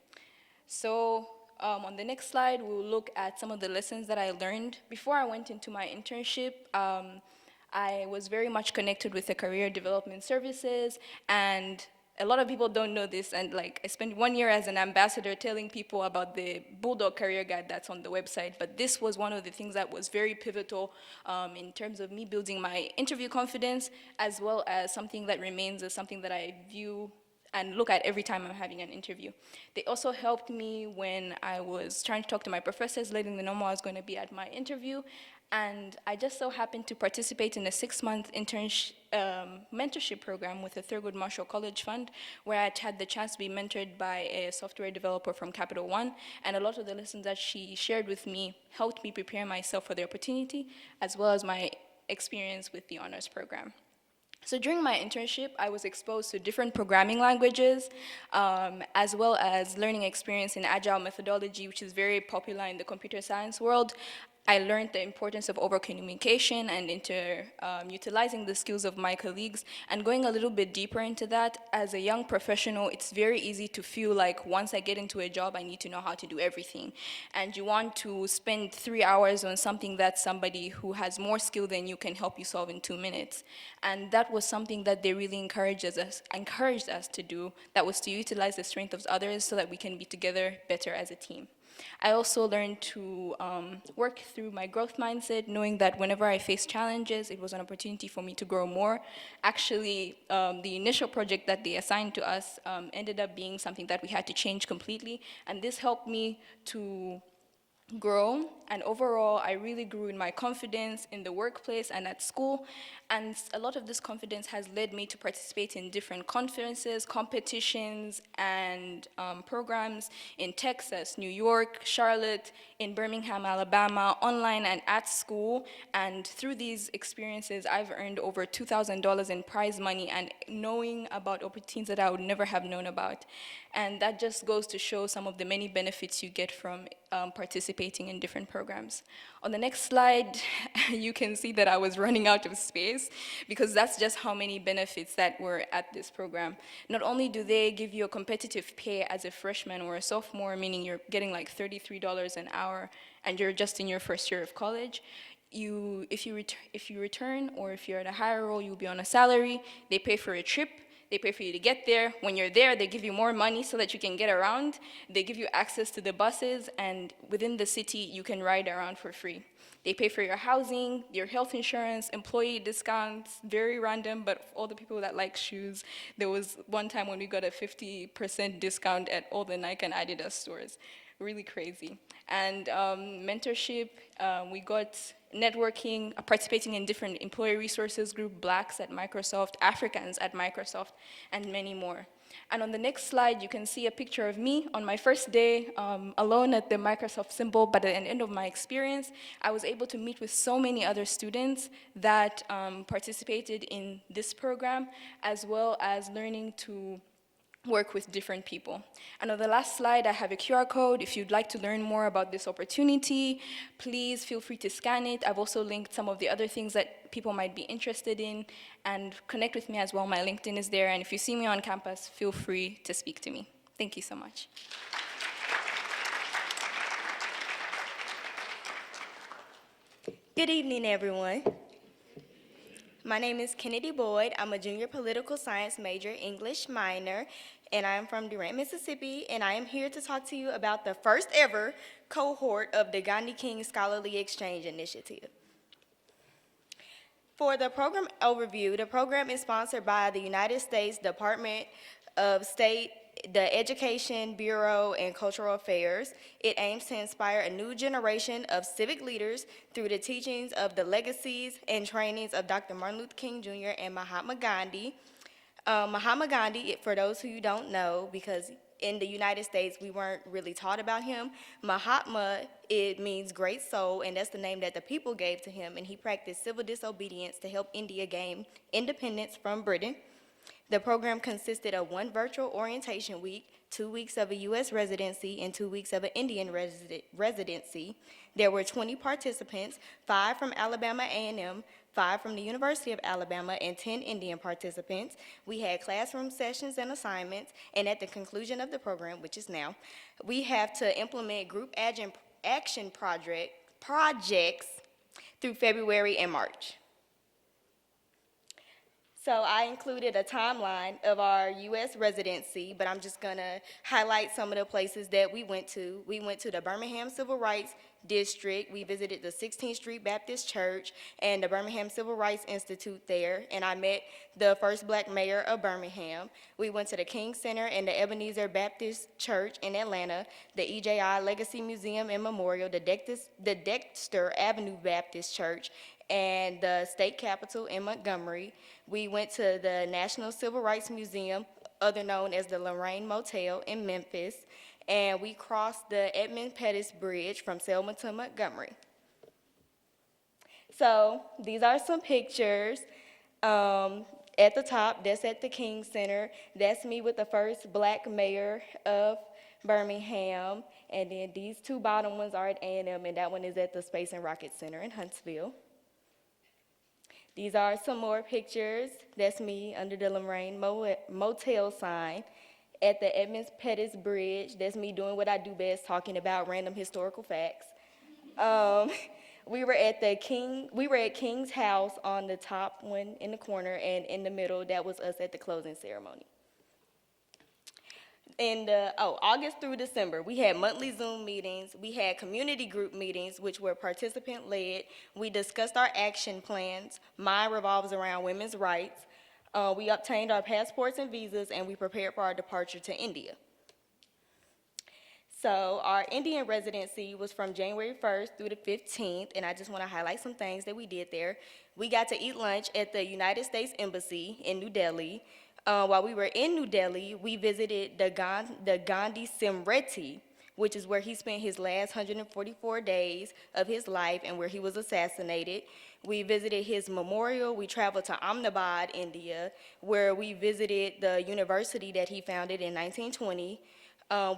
So on the next slide, we'll look at some of the lessons that I learned. Before I went into my internship, I was very much connected with the career development services, and a lot of people don't know this, and I spent 1 year as an ambassador telling people about the Bulldog Career Guide that's on the website, but this was one of the things that was very pivotal in terms of me building my interview confidence, as well as something that remains as something that I view and look at every time I'm having an interview. They also helped me when I was trying to talk to my professors, letting them know I was going to be at my interview. And I just so happened to participate in a 6-month mentorship program with the Thurgood Marshall College Fund, where I had the chance to be mentored by a software developer from Capital One. And a lot of the lessons that she shared with me helped me prepare myself for the opportunity, as well as my experience with the honors program. So during my internship, I was exposed to different programming languages, as well as learning experience in agile methodology, which is very popular in the computer science world. I learned the importance of over-communication and utilizing the skills of my colleagues. And going a little bit deeper into that, as a young professional, it's very easy to feel like once I get into a job, I need to know how to do everything. And you want to spend 3 hours on something that somebody who has more skill than you can help you solve in 2 minutes. And that was something that they really encouraged us to do, that was to utilize the strength of others so that we can be together better as a team. I also learned to work through my growth mindset, knowing that whenever I face challenges, it was an opportunity for me to grow more. Actually, the initial project that they assigned to us ended up being something that we had to change completely, and this helped me to grow, and overall I really grew in my confidence in the workplace and at school, and a lot of this confidence has led me to participate in different conferences, competitions, and programs in Texas, New York, Charlotte, in Birmingham, Alabama, online and at school. And through these experiences, I've earned over $2,000 in prize money and knowing about opportunities that I would never have known about. And that just goes to show some of the many benefits you get from participating in different programs. On the next slide, you can see that I was running out of space because that's just how many benefits that were at this program. Not only do they give you a competitive pay as a freshman or a sophomore, meaning you're getting like $33 an hour and you're just in your first year of college, if you return or if you're at a higher role, you'll be on a salary. They pay for a trip. They pay for you to get there. When you're there, they give you more money so that you can get around. They give you access to the buses, and within the city, you can ride around for free. They pay for your housing, your health insurance, employee discounts, very random, but all the people that like shoes, there was one time when we got a 50% discount at all the Nike and Adidas stores. really crazy. And mentorship, we got networking, participating in different employee resources group, Blacks at Microsoft, Africans at Microsoft, and many more. And on the next slide, you can see a picture of me on my first day alone at the Microsoft symbol, but at the end of my experience, I was able to meet with so many other students that participated in this program, as well as learning to work with different people. And on the last slide, I have a QR code. If you'd like to learn more about this opportunity, please feel free to scan it. I've also linked some of the other things that people might be interested in, and connect with me as well. My LinkedIn is there, and if you see me on campus, feel free to speak to me. Thank you so much. Good evening, everyone. My name is Kennedy Boyd. I'm a junior political science major, English minor, and I am from Durant, Mississippi, and I am here to talk to you about the first ever cohort of the Gandhi King Scholarly Exchange Initiative. For the program overview, the program is sponsored by the United States Department of State, the Education Bureau, and Cultural Affairs. It aims to inspire a new generation of civic leaders through the teachings of the legacies and trainings of Dr. Martin Luther King Jr. and Mahatma Gandhi. Mahatma Gandhi, for those who you don't know, because in the United States we weren't really taught about him, Mahatma, it means great soul, and that's the name that the people gave to him, and he practiced civil disobedience to help India gain independence from Britain. The program consisted of 1 virtual orientation week, 2 weeks of a U.S. residency, and 2 weeks of an Indian residency. There were 20 participants, 5 from Alabama A&M, 5 from the University of Alabama, and 10 Indian participants. We had classroom sessions and assignments, and at the conclusion of the program, which is now, we have to implement group action projects through February and March. So I included a timeline of our U.S. residency, but I'm just gonna highlight some of the places that we went to. We went to the Birmingham Civil Rights District. We visited the 16th Street Baptist Church and the Birmingham Civil Rights Institute there, and I met the first Black mayor of Birmingham. We went to the King Center and the Ebenezer Baptist Church in Atlanta, the EJI Legacy Museum and Memorial, the Dexter Avenue Baptist Church, and the state capitol in Montgomery. We went to the National Civil Rights Museum, other known as the Lorraine Motel in Memphis, and we crossed the Edmund Pettus Bridge from Selma to Montgomery. So these are some pictures. At the top, that's at the King Center. That's me with the first Black mayor of Birmingham. And then these 2 bottom ones are at A&M, and that one is at the Space and Rocket Center in Huntsville. These are some more pictures. That's me under the Lorraine Motel sign at the Edmund Pettus Bridge. That's me doing what I do best, talking about random historical facts. We were at King's house on the top one in the corner, and in the middle, that was us at the closing ceremony. In August through December, we had monthly Zoom meetings. We had community group meetings, which were participant-led. We discussed our action plans. Mine revolves around women's rights. We obtained our passports and visas, and we prepared for our departure to India. So our Indian residency was from January 1st through the 15th, and I just want to highlight some things that we did there. We got to eat lunch at the United States Embassy in New Delhi. While we were in New Delhi, we visited the Gandhi Simriti, which is where he spent his last 144 days of his life and where he was assassinated. We visited his memorial. We traveled to Ahmedabad, India, where we visited the university that he founded in 1920.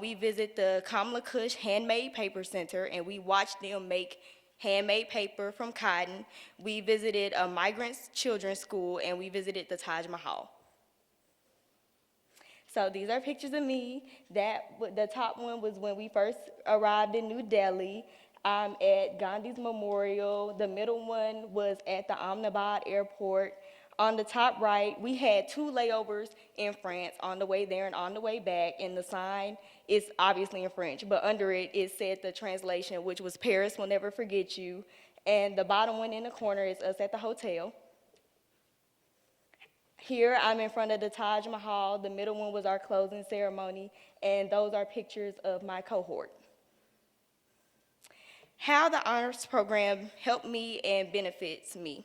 We visited the Kamla Kush Handmade Paper Center, and we watched them make handmade paper from cotton. We visited a migrant children's school, and we visited the Taj Mahal. So these are pictures of me. The top one was when we first arrived in New Delhi. I'm at Gandhi's Memorial. The middle one was at the Ahmedabad airport. On the top right, we had 2 layovers in France, on the way there and on the way back, and the sign is obviously in French, but under it, it said the translation, which was Paris will never forget you. And the bottom one in the corner is us at the hotel. Here, I'm in front of the Taj Mahal. The middle one was our closing ceremony, and those are pictures of my cohort. How the honors program helped me and benefits me.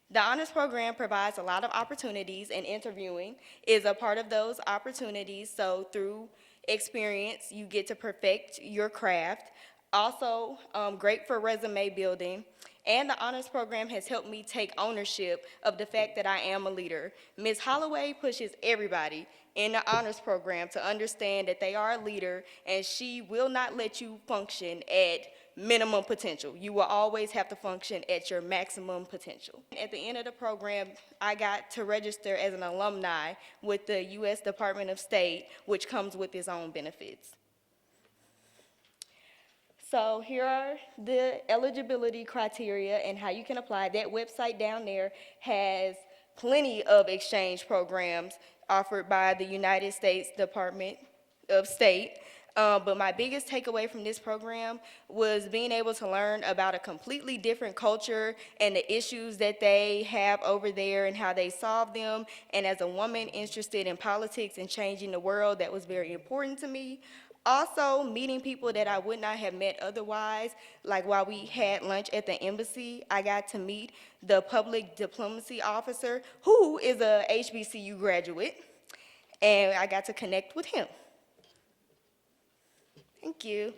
The honors program provides a lot of opportunities, and interviewing is a part of those opportunities. So through experience, you get to perfect your craft. Also, great for resume building. And the honors program has helped me take ownership of the fact that I am a leader. Ms. Holloway pushes everybody in the honors program to understand that they are a leader, and she will not let you function at minimum potential. You will always have to function at your maximum potential. At the end of the program, I got to register as an alumni with the U.S. Department of State, which comes with its own benefits. So here are the eligibility criteria and how you can apply. That website down there has plenty of exchange programs offered by the United States Department of State. But my biggest takeaway from this program was being able to learn about a completely different culture and the issues that they have over there and how they solve them. And as a woman interested in politics and changing the world, that was very important to me. Also, meeting people that I would not have met otherwise, like while we had lunch at the embassy, I got to meet the public diplomacy officer, who is a HBCU graduate, and I got to connect with him. Thank you.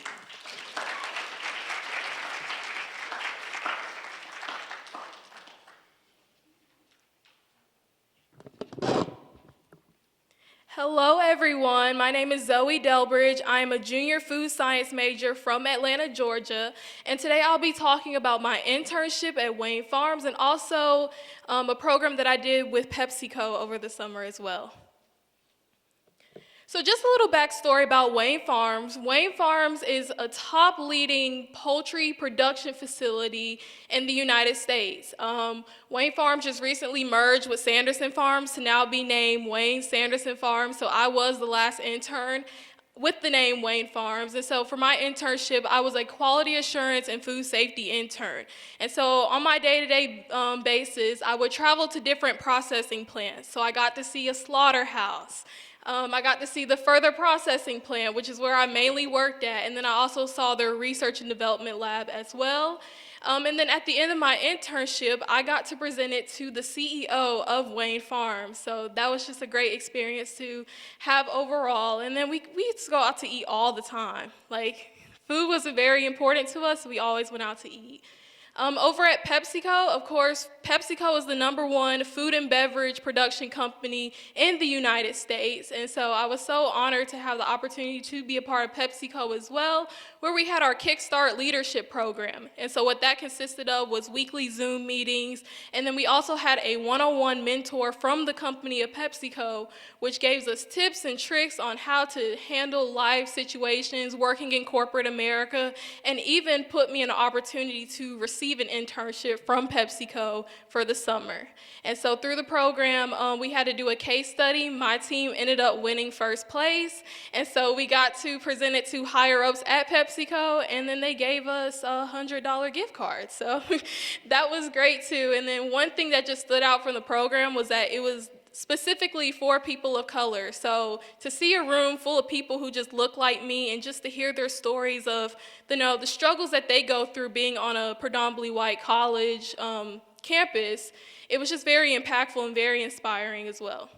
Hello, everyone. My name is Zoe Delbridge. I am a junior food science major from Atlanta, Georgia. And today I'll be talking about my internship at Wayne Farms and also a program that I did with PepsiCo over the summer as well. So just a little backstory about Wayne Farms. Wayne Farms is a top leading poultry production facility in the United States. Wayne Farms just recently merged with Sanderson Farms to now be named Wayne Sanderson Farms. So I was the last intern with the name Wayne Farms. And so for my internship, I was a quality assurance and food safety intern. And so on my day-to-day basis, I would travel to different processing plants. So I got to see a slaughterhouse. I got to see the further processing plant, which is where I mainly worked at, and then I also saw their research and development lab as well. And then at the end of my internship, I got to present it to the CEO of Wayne Farms. So that was just a great experience to have overall. And then we used to go out to eat all the time. Like, food was very important to us, so we always went out to eat. Over at PepsiCo, of course, PepsiCo is the #1 food and beverage production company in the United States. And so I was so honored to have the opportunity to be a part of PepsiCo as well, where we had our Kickstart Leadership Program. And so what that consisted of was weekly Zoom meetings. And then we also had a one-on-one mentor from the company of PepsiCo, which gave us tips and tricks on how to handle life situations, working in corporate America, and even put me in an opportunity to receive an internship from PepsiCo for the summer. And so through the program, we had to do a case study. My team ended up winning first place. And so we got to present it to higher-ups at PepsiCo, and then they gave us a $100 gift card. So that was great, too. And then one thing that just stood out from the program was that it was specifically for people of color. So to see a room full of people who just look like me and just to hear their stories of, the struggles that they go through being on a predominantly white college campus, it was just very impactful and very inspiring as well.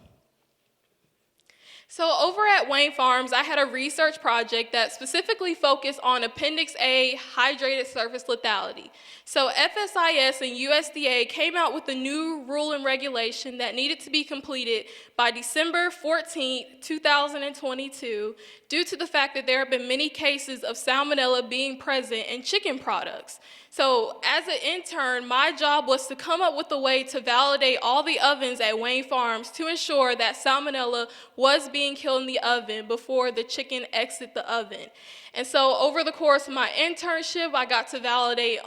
So over at Wayne Farms, I had a research project that specifically focused on Appendix A hydrated surface lethality. So FSIS and USDA came out with a new rule and regulation that needed to be completed by December 14, 2022, due to the fact that there have been many cases of salmonella being present in chicken products. So as an intern, my job was to come up with a way to validate all the ovens at Wayne Farms to ensure that salmonella was being killed in the oven before the chicken exit the oven. And so over the course of my internship, I got to validate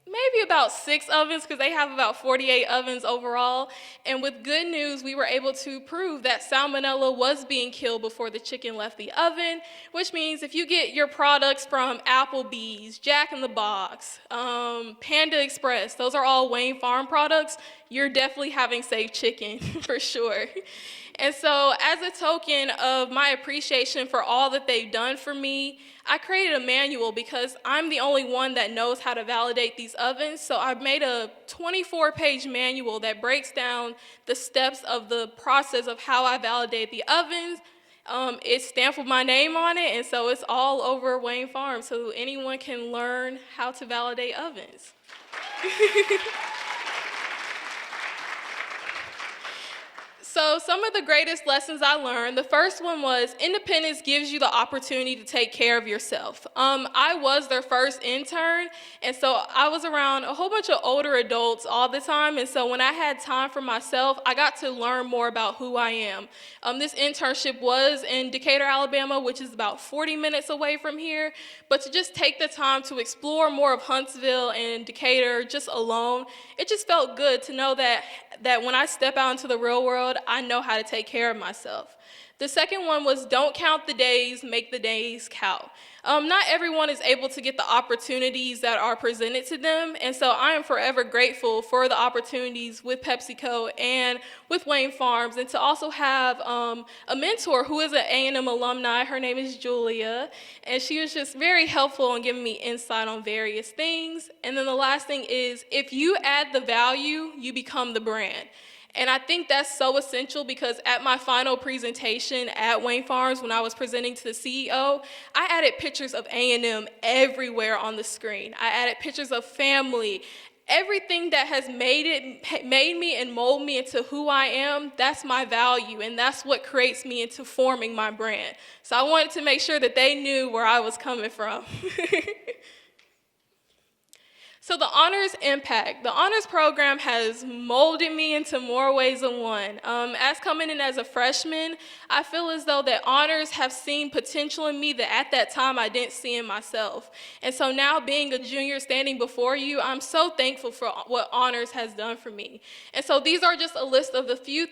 maybe about 6 ovens, because they have about 48 ovens overall. And with good news, we were able to prove that salmonella was being killed before the chicken left the oven, which means if you get your products from Applebee's, Jack in the Box, Panda Express, those are all Wayne Farm products, you're definitely having safe chicken for sure. And so as a token of my appreciation for all that they've done for me, I created a manual because I'm the only one that knows how to validate these ovens. So I made a 24-page manual that breaks down the steps of the process of how I validate the ovens. It's stamped with my name on it, and so it's all over Wayne Farm, so anyone can learn how to validate ovens. So some of the greatest lessons I learned, the first one was independence gives you the opportunity to take care of yourself. I was their first intern, and so I was around a whole bunch of older adults all the time, and so when I had time for myself, I got to learn more about who I am. This internship was in Decatur, Alabama, which is about 40 minutes away from here, but to just take the time to explore more of Huntsville and Decatur just alone, it just felt good to know that when I step out into the real world, I know how to take care of myself. The second one was don't count the days, make the days count. Not everyone is able to get the opportunities that are presented to them, and so I am forever grateful for the opportunities with PepsiCo and with Wayne Farms, and to also have a mentor who is an A&M alumni. Her name is Julia, and she was just very helpful in giving me insight on various things. And then the last thing is, if you add the value, you become the brand. And I think that's so essential because at my final presentation at Wayne Farms, when I was presenting to the CEO, I added pictures of A&M everywhere on the screen. I added pictures of family. Everything that has made me and molded me into who I am, that's my value, and that's what creates me into forming my brand. So I wanted to make sure that they knew where I was coming from. So the honors impact. The honors program has molded me into more ways than one. As coming in as a freshman, I feel as though that honors have seen potential in me that at that time I didn't see in myself. And so now being a junior standing before you, I'm so thankful for what honors has done for me. And so these are just a list of the few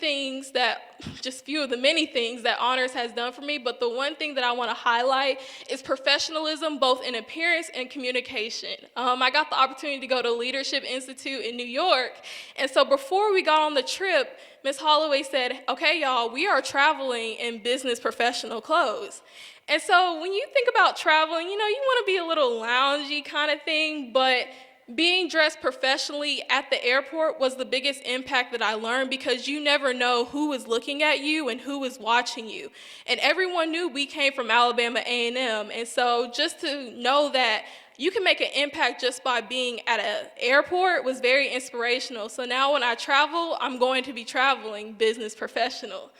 of the many things that honors has done for me, but the one thing that I want to highlight is professionalism, both in appearance and communication. I got the opportunity to go to Leadership Institute in New York. And so before we got on the trip, Ms. Holloway said, okay, y'all, we are traveling in business professional clothes. And so when you think about traveling, you want to be a little loungy kind of thing, but being dressed professionally at the airport was the biggest impact that I learned because you never know who is looking at you and who is watching you. And everyone knew we came from Alabama A&M. And so just to know that you can make an impact just by being at an airport was very inspirational. So now when I travel, I'm going to be traveling business professional.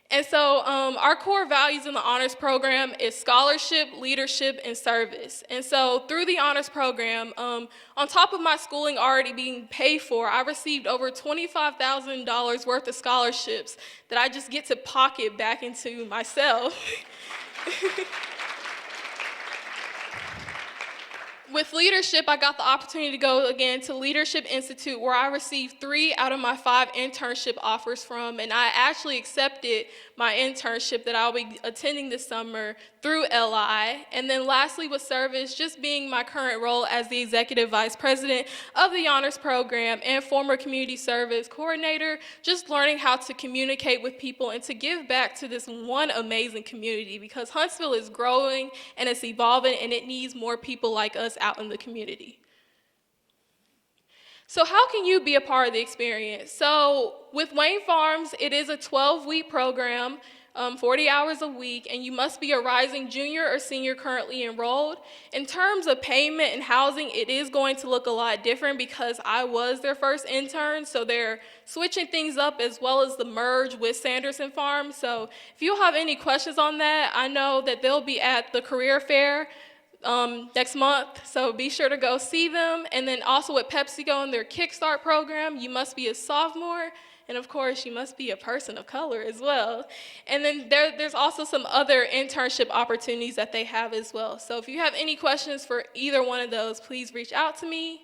And so our core values in the honors program is scholarship, leadership, and service. And so through the honors program, on top of my schooling already being paid for, I received over $25,000 worth of scholarships that I just get to pocket back into myself. With leadership, I got the opportunity to go again to Leadership Institute, where I received 3 out of my 5 internship offers from, and I actually accepted my internship that I'll be attending this summer through LI. And then lastly, with service, just being my current role as the Executive Vice President of the Honors Program and former Community Service Coordinator, just learning how to communicate with people and to give back to this one amazing community, because Huntsville is growing and it's evolving and it needs more people like us out in the community. So how can you be a part of the experience? So with Wayne Farms, it is a 12-week program, 40 hours a week, and you must be a rising junior or senior currently enrolled. In terms of payment and housing, it is going to look a lot different because I was their first intern, so they're switching things up as well as the merge with Sanderson Farm. So if you have any questions on that, I know that they'll be at the career fair next month, so be sure to go see them. And then also with PepsiCo and their Kickstart program, you must be a sophomore, and of course, you must be a person of color as well. And then there's also some other internship opportunities that they have as well. So if you have any questions for either one of those, please reach out to me.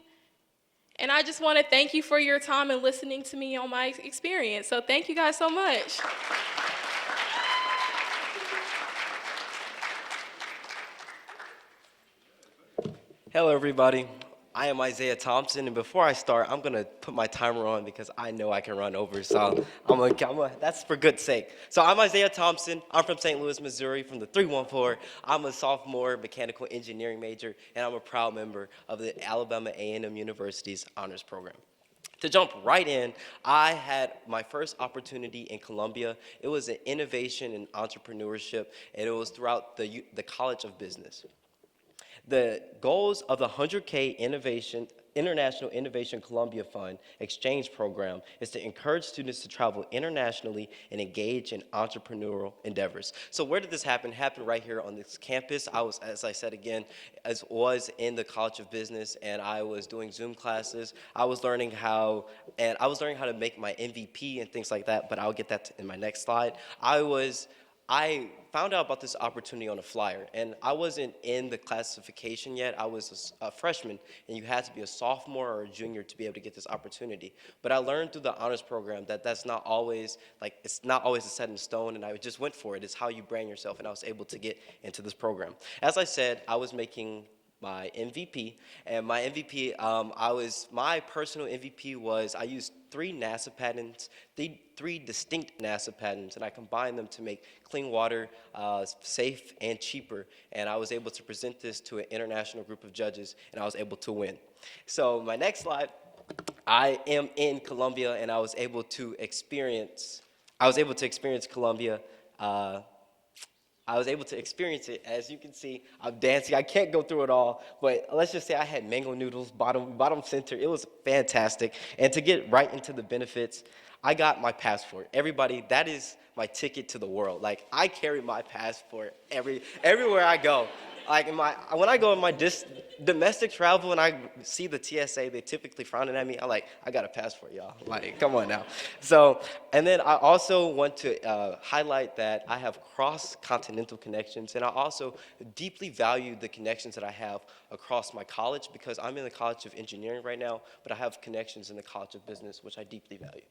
And I just want to thank you for your time and listening to me on my experience. So thank you guys so much. Hello, everybody. I am Isaiah Thompson, and before I start, I'm gonna put my timer on because I know I can run over, so that's for good sake. So I'm Isaiah Thompson. I'm from St. Louis, Missouri, from the 314. I'm a sophomore mechanical engineering major, and I'm a proud member of the Alabama A&M University's honors program. To jump right in, I had my first opportunity in Columbia. It was an innovation and entrepreneurship, and it was throughout the College of Business. The goals of the 100K International Innovation Columbia Fund Exchange Program is to encourage students to travel internationally and engage in entrepreneurial endeavors. So where did this happen? It happened right here on this campus. I was, as I said again, was in the College of Business, and I was doing Zoom classes. I was learning how to make my MVP and things like that, but I'll get that in my next slide. I found out about this opportunity on a flyer, and I wasn't in the classification yet. I was a freshman, and you had to be a sophomore or a junior to be able to get this opportunity. But I learned through the honors program that that's not always, it's not always a set in stone, and I just went for it. It's how you brand yourself, and I was able to get into this program. As I said, I was making my MVP, and my MVP, my personal MVP was I used three NASA patents, three distinct NASA patents, and I combined them to make clean water safe and cheaper, and I was able to present this to an international group of judges, and I was able to win. So my next slide, I am in Columbia, and I was able to experience Columbia. I was able to experience it. As you can see, I'm dancing. I can't go through it all, but let's just say I had mango noodles, bottom center. It was fantastic. And to get right into the benefits, I got my passport. Everybody, that is my ticket to the world. Like, I carry my passport everywhere I go. Like, when I go on my domestic travel and I see the TSA, they typically frowning at me. I got a passport, y'all. Like, come on now. So, and then I also want to highlight that I have cross-continental connections, and I also deeply value the connections that I have across my college, because I'm in the College of Engineering right now, but I have connections in the College of Business, which I deeply value.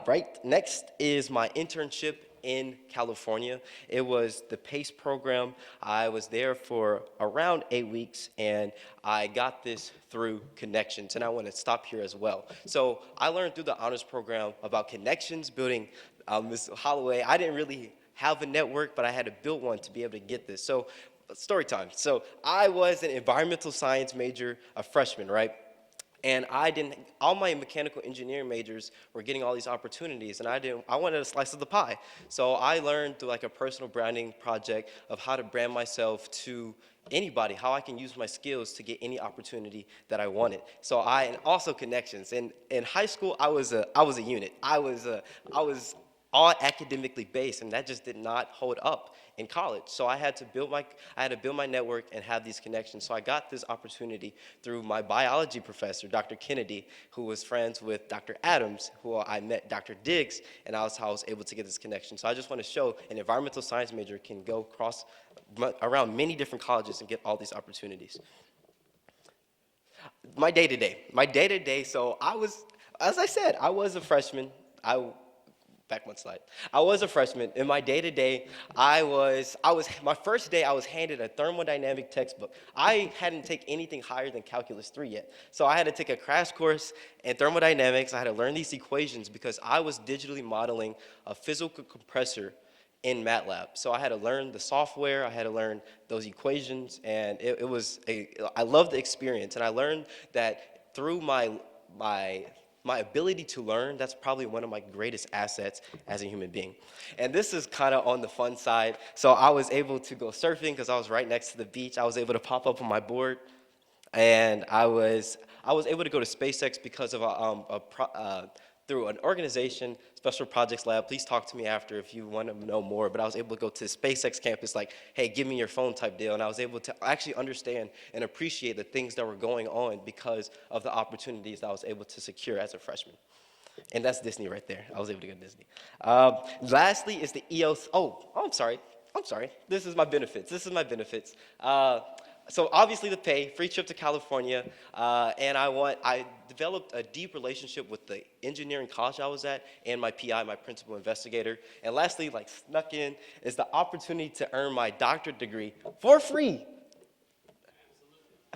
Right next is my internship in California. It was the PACE program. I was there for around 8 weeks, and I got this through connections, and I want to stop here as well. So I learned through the honors program about connections, building Ms. Holloway. I didn't really have a network, but I had to build one to be able to get this. So story time. So I was an environmental science major, a freshman, right? And all my mechanical engineering majors were getting all these opportunities, and I wanted a slice of the pie. So I learned through a personal branding project of how to brand myself to anybody, how I can use my skills to get any opportunity that I wanted. So and also connections. And in high school, I was a unit. I was all academically based, and that just did not hold up in college. So I had to build my network and have these connections. So I got this opportunity through my biology professor, Dr. Kennedy, who was friends with Dr. Adams, who I met Dr. Diggs, and that's how I was able to get this connection. So I just want to show an environmental science major can go around many different colleges and get all these opportunities. My day-to-day, so as I said, I was a freshman. Back one slide. I was a freshman. In my day-to-day, my first day, I was handed a thermodynamic textbook. I hadn't taken anything higher than Calculus 3 yet. So I had to take a crash course in thermodynamics. I had to learn these equations because I was digitally modeling a physical compressor in MATLAB. So I had to learn the software, I had to learn those equations, and I loved the experience. And I learned that through my ability to learn, that's probably one of my greatest assets as a human being. And this is kind of on the fun side. So I was able to go surfing because I was right next to the beach. I was able to pop up on my board, and I was able to go to SpaceX because of through an organization, Special Projects Lab. Please talk to me after if you want to know more. But I was able to go to the SpaceX campus, like, hey, give me your phone type deal. And I was able to actually understand and appreciate the things that were going on because of the opportunities that I was able to secure as a freshman. And that's Disney right there. I was able to go to Disney. Lastly is the EOS. I'm sorry. This is my benefits. So obviously the pay, free trip to California, and I developed a deep relationship with the engineering college I was at and my PI, my principal investigator. And lastly, snuck in, is the opportunity to earn my doctorate degree for free.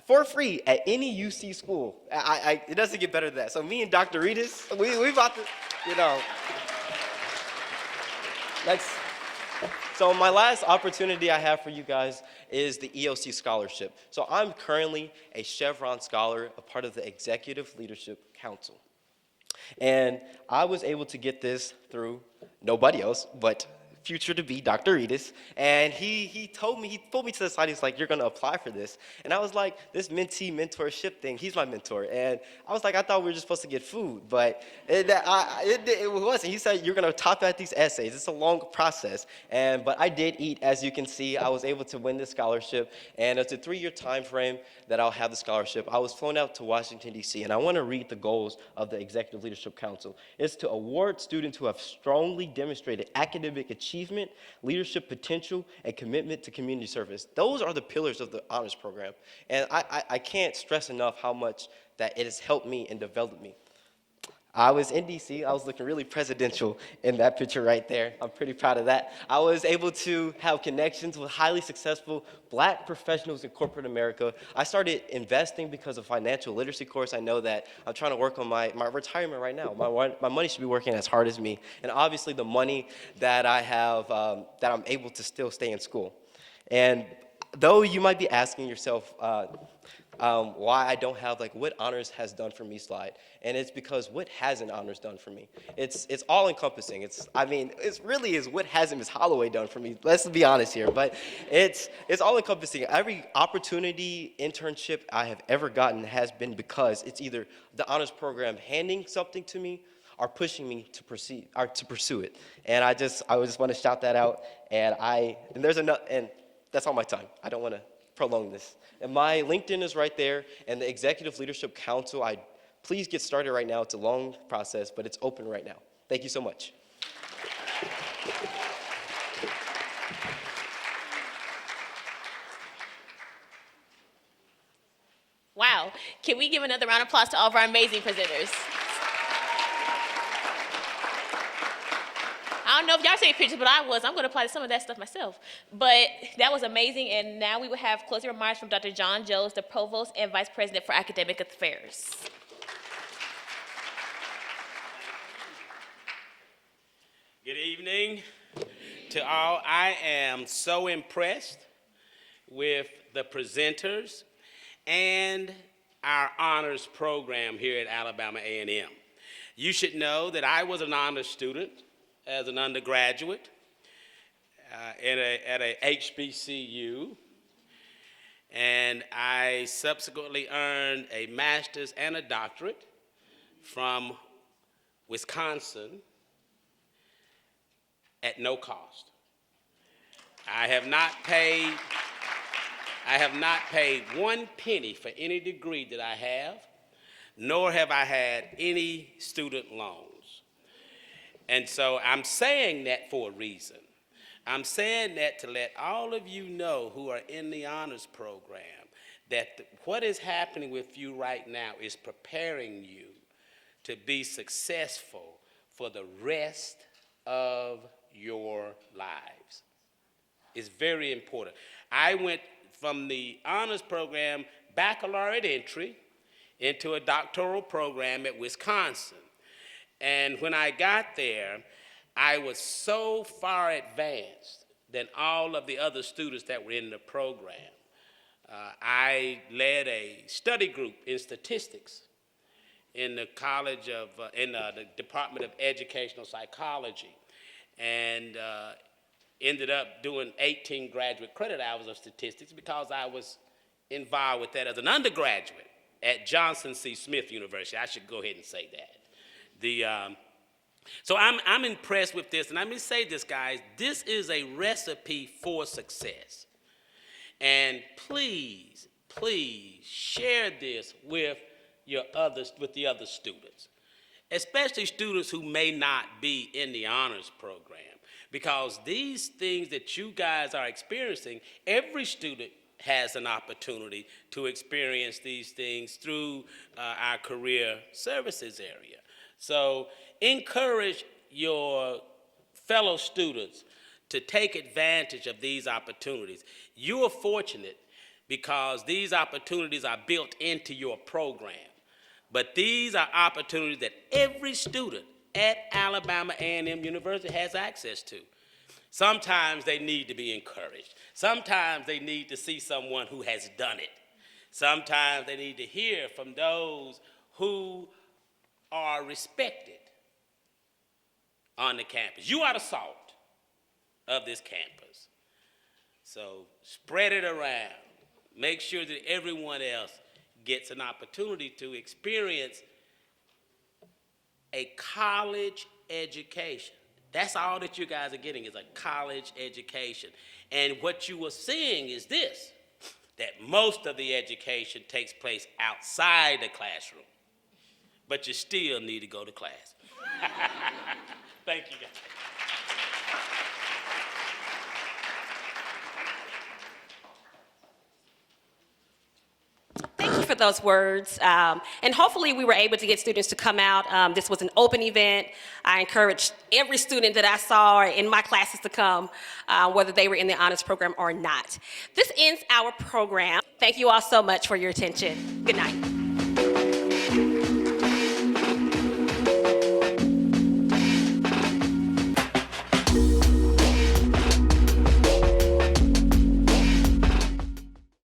for free at any UC school. It doesn't get better than that. So me and Dr. Reedus, we about to, you know. Next. So my last opportunity I have for you guys is the EOC Scholarship. So I'm currently a Chevron Scholar, a part of the Executive Leadership Council. And I was able to get this through nobody else but future to be Dr. Reedus. And he pulled me to the side, he's like, you're gonna apply for this. And I was like, this mentee mentorship thing, he's my mentor. And I was like, I thought we were just supposed to get food, but it wasn't. He said, you're gonna top out these essays. It's a long process. But I did eat, as you can see. I was able to win this scholarship. And it's a 3-year time frame that I'll have the scholarship. I was flown out to Washington, D.C., and I wanna read the goals of the Executive Leadership Council. It's to award students who have strongly demonstrated academic achievement, leadership potential, and commitment to community service. Those are the pillars of the honors program. And I can't stress enough how much that it has helped me and developed me. I was in DC. I was looking really presidential in that picture right there. I'm pretty proud of that. I was able to have connections with highly successful Black professionals in corporate America. I started investing because of financial literacy course. I know that I'm trying to work on my retirement right now. My money should be working as hard as me. And obviously the money that I have, that I'm able to still stay in school. And though you might be asking yourself, why I don't have like what honors has done for me slide. And it's because what hasn't honors done for me. It's all encompassing. It really is what hasn't Ms. Holloway done for me. Let's be honest here, but it's all encompassing. Every opportunity, internship I have ever gotten has been because it's either the honors program handing something to me or pushing me to proceed or to pursue it. And I just want to shout that out. And that's all my time. I don't want to prolong this. And my LinkedIn is right there, and the Executive Leadership Council, please get started right now. It's a long process, but it's open right now. Thank you so much. Wow. Can we give another round of applause to all of our amazing presenters? I don't know if y'all take pictures, but I'm going to apply to some of that stuff myself. But that was amazing, and now we will have closing remarks from Dr. John Jones, the Provost and Vice President for Academic Affairs. Good evening to all. I am so impressed with the presenters and our honors program here at Alabama A&M. You should know that I was an honors student as an undergraduate at a HBCU, and I subsequently earned a master's and a doctorate from Wisconsin at no cost. I have not paid 1 penny for any degree that I have, nor have I had any student loans. And so I'm saying that for a reason. I'm saying that to let all of you know who are in the honors program that what is happening with you right now is preparing you to be successful for the rest of your lives. It's very important. I went from the honors program baccalaureate entry into a doctoral program at Wisconsin. And when I got there, I was so far advanced than all of the other students that were in the program. I led a study group in statistics in the the Department of Educational Psychology, and ended up doing 18 graduate credit hours of statistics because I was involved with that as an undergraduate at Johnson C. Smith University. I should go ahead and say that. So I'm impressed with this, and let me say this, guys. This is a recipe for success. And please, please share this with the other students, especially students who may not be in the honors program, because these things that you guys are experiencing, every student has an opportunity to experience these things through our career services area. So encourage your fellow students to take advantage of these opportunities. You are fortunate because these opportunities are built into your program. But these are opportunities that every student at Alabama A&M University has access to. Sometimes they need to be encouraged. Sometimes they need to see someone who has done it. Sometimes they need to hear from those who are respected on the campus. You are the salt of this campus. So spread it around. Make sure that everyone else gets an opportunity to experience a college education. That's all that you guys are getting is a college education. And what you are seeing is this, that most of the education takes place outside the classroom, but you still need to go to class. Thank you, guys. Thank you for those words. And hopefully we were able to get students to come out. This was an open event. I encouraged every student that I saw in my classes to come, whether they were in the honors program or not. This ends our program. Thank you all so much for your attention. Good night.